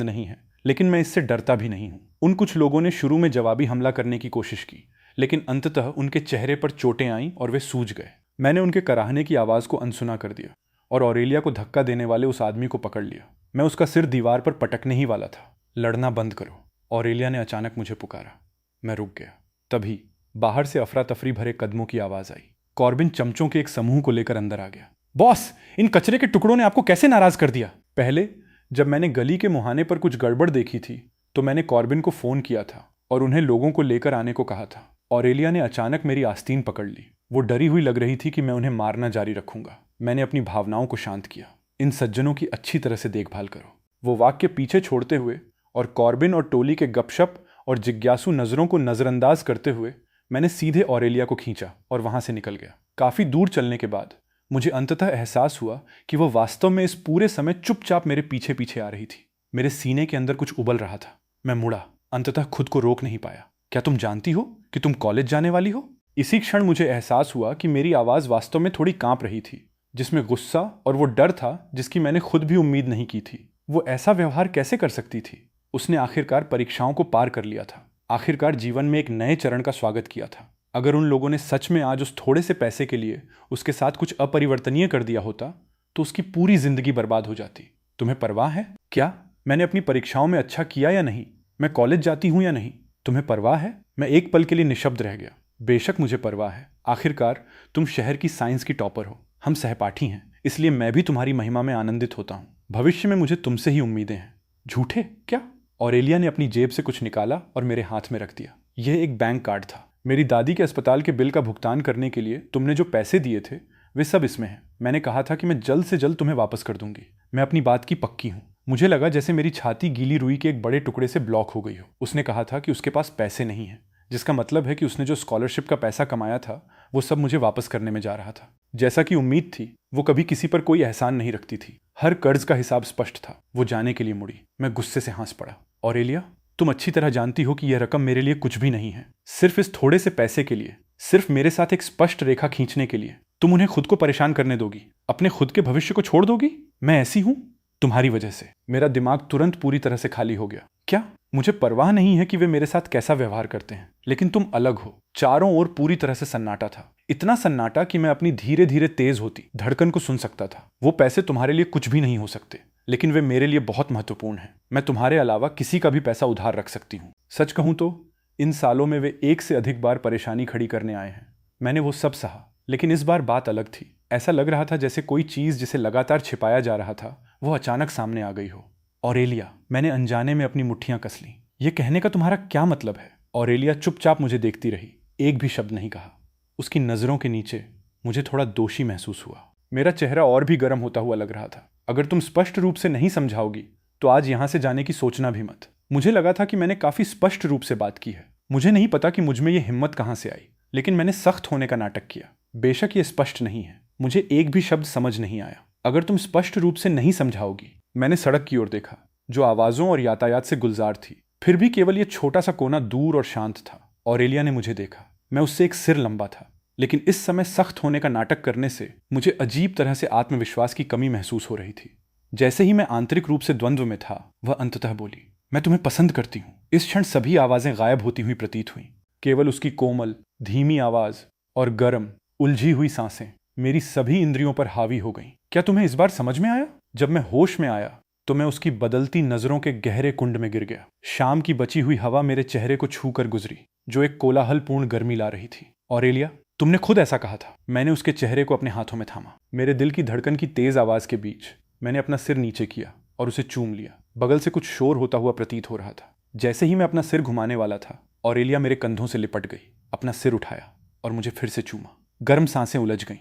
नहीं है। लेकिन मैं इससे डरता भी नहीं हूं। उन कुछ लोगों ने शुरू में जवाबी हमला करने की कोशिश की, लेकिन अंततः उनके चेहरे पर चोटें आईं और वे सूज गए। मैंने उनके कराहने की आवाज़ को अनसुना कर दिया और ऑरेलिया को धक्का देने वाले उस आदमी को पकड़ लिया। मैं उसका सिर दीवार पर पटकने ही वाला था। लड़ना बंद करो, ऑरेलिया ने अचानक मुझे पुकारा। मैं रुक गया। तभी बाहर से अफरा तफरी भरे कदमों की आवाज़ आई। कॉर्बिन चमचों के एक समूह को लेकर अंदर आ गया। बॉस, इन कचरे के टुकड़ों ने आपको कैसे नाराज कर दिया? पहले जब मैंने गली के मुहाने पर कुछ गड़बड़ देखी थी तो मैंने कॉर्बिन को फ़ोन किया था और उन्हें लोगों को लेकर आने को कहा था। ऑरेलिया ने अचानक मेरी आस्तीन पकड़ ली। वो डरी हुई लग रही थी कि मैं उन्हें मारना जारी रखूंगा। मैंने अपनी भावनाओं को शांत किया। इन सज्जनों की अच्छी तरह से देखभाल करो, वो वाक्य पीछे छोड़ते हुए और कॉर्बिन और टोली के गपशप और जिज्ञासु नज़रों को नज़रअंदाज करते हुए मैंने सीधे ऑरेलिया को खींचा और वहां से निकल गया। काफ़ी दूर चलने के बाद मुझे अंततः एहसास हुआ कि वह वास्तव में इस पूरे समय चुपचाप मेरे पीछे पीछे आ रही थी। मेरे सीने के अंदर कुछ उबल रहा था। मैं मुड़ा, अंततः खुद को रोक नहीं पाया। क्या तुम जानती हो कि तुम कॉलेज जाने वाली हो? इसी क्षण मुझे एहसास हुआ कि मेरी आवाज़ वास्तव में थोड़ी कांप रही थी, जिसमें गुस्सा और वो डर था जिसकी मैंने खुद भी उम्मीद नहीं की थी। वो ऐसा व्यवहार कैसे कर सकती थी? उसने आखिरकार परीक्षाओं को पार कर लिया था। आखिरकार जीवन में एक नए चरण का स्वागत किया था। अगर उन लोगों ने सच में आज उस थोड़े से पैसे के लिए उसके साथ कुछ अपरिवर्तनीय कर दिया होता तो उसकी पूरी जिंदगी बर्बाद हो जाती। तुम्हें परवाह है क्या मैंने अपनी परीक्षाओं में अच्छा किया या नहीं? मैं कॉलेज जाती हूं या नहीं? तुम्हें परवाह है? मैं एक पल के लिए निशब्द रह गया। बेशक मुझे परवाह है। आखिरकार तुम शहर की साइंस की टॉपर हो, हम सहपाठी हैं, इसलिए मैं भी तुम्हारी महिमा में आनंदित होता हूं। भविष्य में मुझे तुमसे ही उम्मीदें हैं। झूठे क्या? ऑरेलिया ने अपनी जेब से कुछ निकाला और मेरे हाथ में रख दिया। यह एक बैंक कार्ड था। मेरी दादी के अस्पताल के बिल का भुगतान करने के लिए तुमने जो पैसे दिए थे वे सब इसमें हैं। मैंने कहा था कि मैं जल्द से जल्द तुम्हें वापस कर दूंगी। मैं अपनी बात की पक्की हूँ। मुझे लगा जैसे मेरी छाती गीली रुई के एक बड़े टुकड़े से ब्लॉक हो गई हो। उसने कहा था कि उसके पास पैसे नहीं हैं, जिसका मतलब है कि उसने जो स्कॉलरशिप का पैसा कमाया था वो सब मुझे वापस करने में जा रहा था। जैसा कि उम्मीद थी, वो कभी किसी पर कोई एहसान नहीं रखती थी। हर कर्ज का हिसाब स्पष्ट था। वो जाने के लिए मुड़ी। मैं गुस्से से हंस पड़ा। ऑरेलिया, तुम अच्छी तरह जानती हो कि यह रकम मेरे लिए कुछ भी नहीं है। सिर्फ इस थोड़े से पैसे के लिए, सिर्फ मेरे साथ एक स्पष्ट रेखा खींचने के लिए तुम उन्हें खुद को परेशान करने दोगी, अपने खुद के भविष्य को छोड़ दोगी? मैं ऐसी हूं तुम्हारी वजह से। मेरा दिमाग तुरंत पूरी तरह से खाली हो गया। क्या मुझे परवाह नहीं है कि वे मेरे साथ कैसा व्यवहार करते हैं, लेकिन तुम अलग हो। चारों ओर पूरी तरह से सन्नाटा था। इतना सन्नाटा कि मैं अपनी धीरे धीरे तेज होती धड़कन को सुन सकता था। वो पैसे तुम्हारे लिए कुछ भी नहीं हो सकते, लेकिन वे मेरे लिए बहुत महत्वपूर्ण हैं। मैं तुम्हारे अलावा किसी का भी पैसा उधार रख सकती हूँ। सच कहूँ तो इन सालों में वे एक से अधिक बार परेशानी खड़ी करने आए हैं। मैंने वो सब सहा, लेकिन इस बार बात अलग थी। ऐसा लग रहा था जैसे कोई चीज़ जिसे लगातार छिपाया जा रहा था वो अचानक सामने आ गई हो। ऑरेलिया, मैंने अनजाने में अपनी मुट्ठियां कस लीं। यह कहने का तुम्हारा क्या मतलब है? ऑरेलिया चुपचाप मुझे देखती रही, एक भी शब्द नहीं कहा। उसकी नज़रों के नीचे मुझे थोड़ा दोषी महसूस हुआ। मेरा चेहरा और भी गर्म होता हुआ लग रहा था। अगर तुम स्पष्ट रूप से नहीं समझाओगी तो आज यहां से जाने की सोचना भी मत। मुझे लगा था कि मैंने काफी स्पष्ट रूप से बात की है। मुझे नहीं पता कि मुझमें यह हिम्मत कहां से आई, लेकिन मैंने सख्त होने का नाटक किया। बेशक ये स्पष्ट नहीं है, मुझे एक भी शब्द समझ नहीं आया। अगर तुम स्पष्ट रूप से नहीं समझाओगी। मैंने सड़क की ओर देखा, जो आवाजों और यातायात से गुलजार थी। फिर भी केवल यह छोटा सा कोना दूर और शांत था। ऑरेलिया ने मुझे देखा। मैं उससे एक सिर लंबा था, लेकिन इस समय सख्त होने का नाटक करने से मुझे अजीब तरह से आत्मविश्वास की कमी महसूस हो रही थी। जैसे ही मैं आंतरिक रूप से द्वंद्व में था, वह अंततः बोली, मैं तुम्हें पसंद करती हूँ। इस क्षण सभी आवाजें गायब होती हुई प्रतीत हुई। केवल उसकी कोमल धीमी आवाज और गर्म उलझी हुई सांसें मेरी सभी इंद्रियों पर हावी हो गईं। क्या तुम्हें इस बार समझ में आया? जब मैं होश में आया तो मैं उसकी बदलती नजरों के गहरे कुंड में गिर गया। शाम की बची हुई हवा मेरे चेहरे को छू कर गुजरी, जो एक कोलाहलपूर्ण गर्मी ला रही थी। ऑरेलिया, तुमने खुद ऐसा कहा था। मैंने उसके चेहरे को अपने हाथों में थामा। मेरे दिल की धड़कन की तेज आवाज के बीच मैंने अपना सिर नीचे किया और उसे चूम लिया। बगल से कुछ शोर होता हुआ प्रतीत हो रहा था। जैसे ही मैं अपना सिर घुमाने वाला था, ऑरेलिया मेरे कंधों से लिपट गई, अपना सिर उठाया और मुझे फिर से चूमा। गर्म सांसें उलझ गईं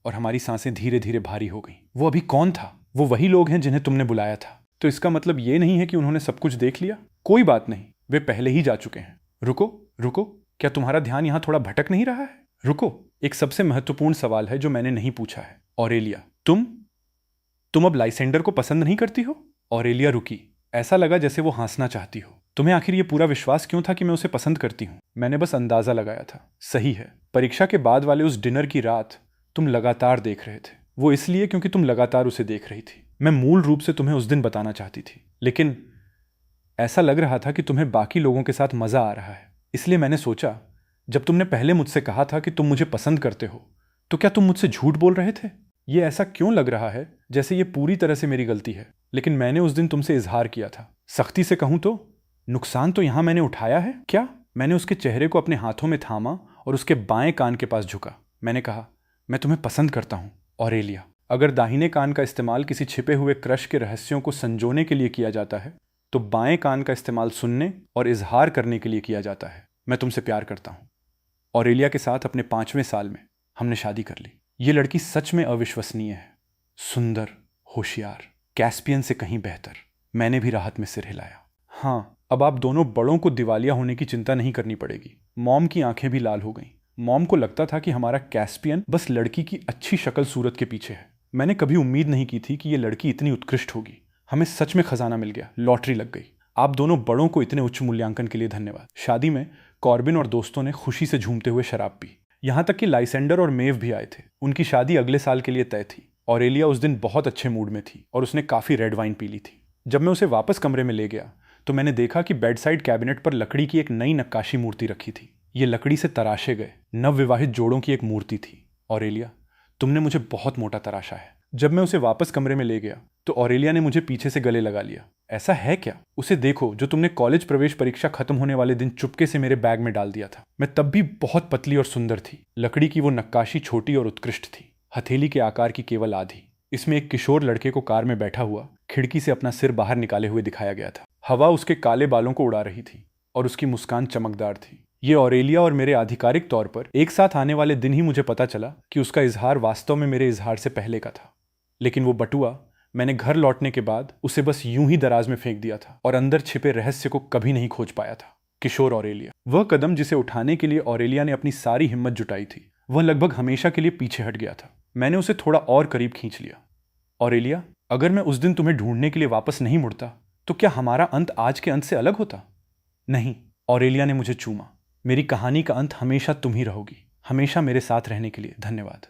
और हमारी सांसें धीरे धीरे भारी हो गईं। वो अभी कौन था? वो वही लोग हैं जिन्हें तुमने बुलाया था। तो इसका मतलब ये नहीं है कि उन्होंने सब कुछ देख लिया। कोई बात नहीं, वे पहले ही जा चुके हैं। रुको रुको, क्या तुम्हारा ध्यान यहाँ थोड़ा भटक नहीं रहा है? रुको, एक सबसे महत्वपूर्ण सवाल है जो मैंने नहीं पूछा है। ऑरेलिया, तुम अब लाइसेंडर को पसंद नहीं करती हो? ऑरेलिया रुकी। ऐसा लगा जैसे वो हंसना चाहती हो। तुम्हें आखिर ये पूरा विश्वास क्यों था कि मैं उसे पसंद करती हूँ? मैंने बस अंदाजा लगाया था। सही है, परीक्षा के बाद वाले उस डिनर की रात तुम लगातार देख रहे थे। वो इसलिए क्योंकि तुम लगातार उसे देख रही थी। मैं मूल रूप से तुम्हें उस दिन बताना चाहती थी, लेकिन ऐसा लग रहा था कि तुम्हें बाकी लोगों के साथ मजा आ रहा है। इसलिए मैंने सोचा, जब तुमने पहले मुझसे कहा था कि तुम मुझे पसंद करते हो, तो क्या तुम मुझसे झूठ बोल रहे थे? ये ऐसा क्यों लग रहा है जैसे ये पूरी तरह से मेरी गलती है? लेकिन मैंने उस दिन तुमसे इजहार किया था। सख्ती से कहूं तो नुकसान तो यहां मैंने उठाया है। क्या? मैंने उसके चेहरे को अपने हाथों में थामा और उसके बाएं कान के पास झुका। मैंने कहा, मैं तुम्हें पसंद करता हूं ऑरेलिया। अगर दाहिने कान का इस्तेमाल किसी छिपे हुए क्रश के रहस्यों को संजोने के लिए किया जाता है, तो बाएं कान का इस्तेमाल सुनने और इजहार करने के लिए किया जाता है। मैं तुमसे प्यार करता हूं। ऑरेलिया के साथ अपने 5वें साल में हमने शादी कर ली। ये लड़की सच में अविश्वसनीय है। सुंदर, होशियार, कैस्पियन से कहीं बेहतर। मैंने भी राहत में सिर हिलाया। हाँ, अब आप दोनों बड़ों को दिवालिया होने की चिंता नहीं करनी पड़ेगी। मॉम की आंखें भी लाल हो गईं। मॉम को लगता था कि हमारा कैस्पियन बस लड़की की अच्छी शक्ल सूरत के पीछे है। मैंने कभी उम्मीद नहीं की थी कि ये लड़की इतनी उत्कृष्ट होगी। हमें सच में खजाना मिल गया, लॉटरी लग गई। आप दोनों बड़ों को इतने उच्च मूल्यांकन के लिए धन्यवाद। शादी में कॉर्बिन और दोस्तों ने खुशी से झूमते हुए शराब पी। यहाँ तक कि लाइसेंडर और मेव भी आए थे। उनकी शादी अगले साल के लिए तय थी। ऑरेलिया उस दिन बहुत अच्छे मूड में थी और उसने काफ़ी रेड वाइन पी ली थी। जब मैं उसे वापस कमरे में ले गया तो मैंने देखा कि बेड साइड कैबिनेट पर लकड़ी की एक नई नक्काशी मूर्ति रखी थी। ये लकड़ी से तराशे गए नवविवाहित जोड़ों की एक मूर्ति थी। ऑरेलिया, तुमने मुझे बहुत मोटा तराशा है। जब मैं उसे वापस कमरे में ले गया तो ऑरेलिया ने मुझे पीछे से गले लगा लिया। ऐसा है क्या? उसे देखो जो तुमने कॉलेज प्रवेश परीक्षा खत्म होने वाले दिन चुपके से मेरे बैग में डाल दिया था। मैं तब भी बहुत पतली और सुंदर थी। लकड़ी की वो नक्काशी छोटी और उत्कृष्ट थी, हथेली के आकार की केवल आधी। इसमें एक किशोर लड़के को कार में बैठा हुआ खिड़की से अपना सिर बाहर निकाले हुए दिखाया गया था। हवा उसके काले बालों को उड़ा रही थी और उसकी मुस्कान चमकदार थी। ये ऑरेलिया और मेरे आधिकारिक तौर पर एक साथ आने वाले दिन ही मुझे पता चला कि उसका इजहार वास्तव में मेरे इजहार से पहले का था। लेकिन वो बटुआ मैंने घर लौटने के बाद उसे बस यूं ही दराज में फेंक दिया था और अंदर छिपे रहस्य को कभी नहीं खोज पाया था। किशोर ऑरेलिया, वह कदम जिसे उठाने के लिए ऑरेलिया ने अपनी सारी हिम्मत जुटाई थी, वह लगभग हमेशा के लिए पीछे हट गया था। मैंने उसे थोड़ा और करीब खींच लिया। ऑरेलिया, अगर मैं उस दिन तुम्हें ढूंढने के लिए वापस नहीं मुड़ता तो क्या हमारा अंत आज के अंत से अलग होता? नहीं। ऑरेलिया ने मुझे चूमा। मेरी कहानी का अंत हमेशा तुम ही रहोगी। हमेशा मेरे साथ रहने के लिए धन्यवाद।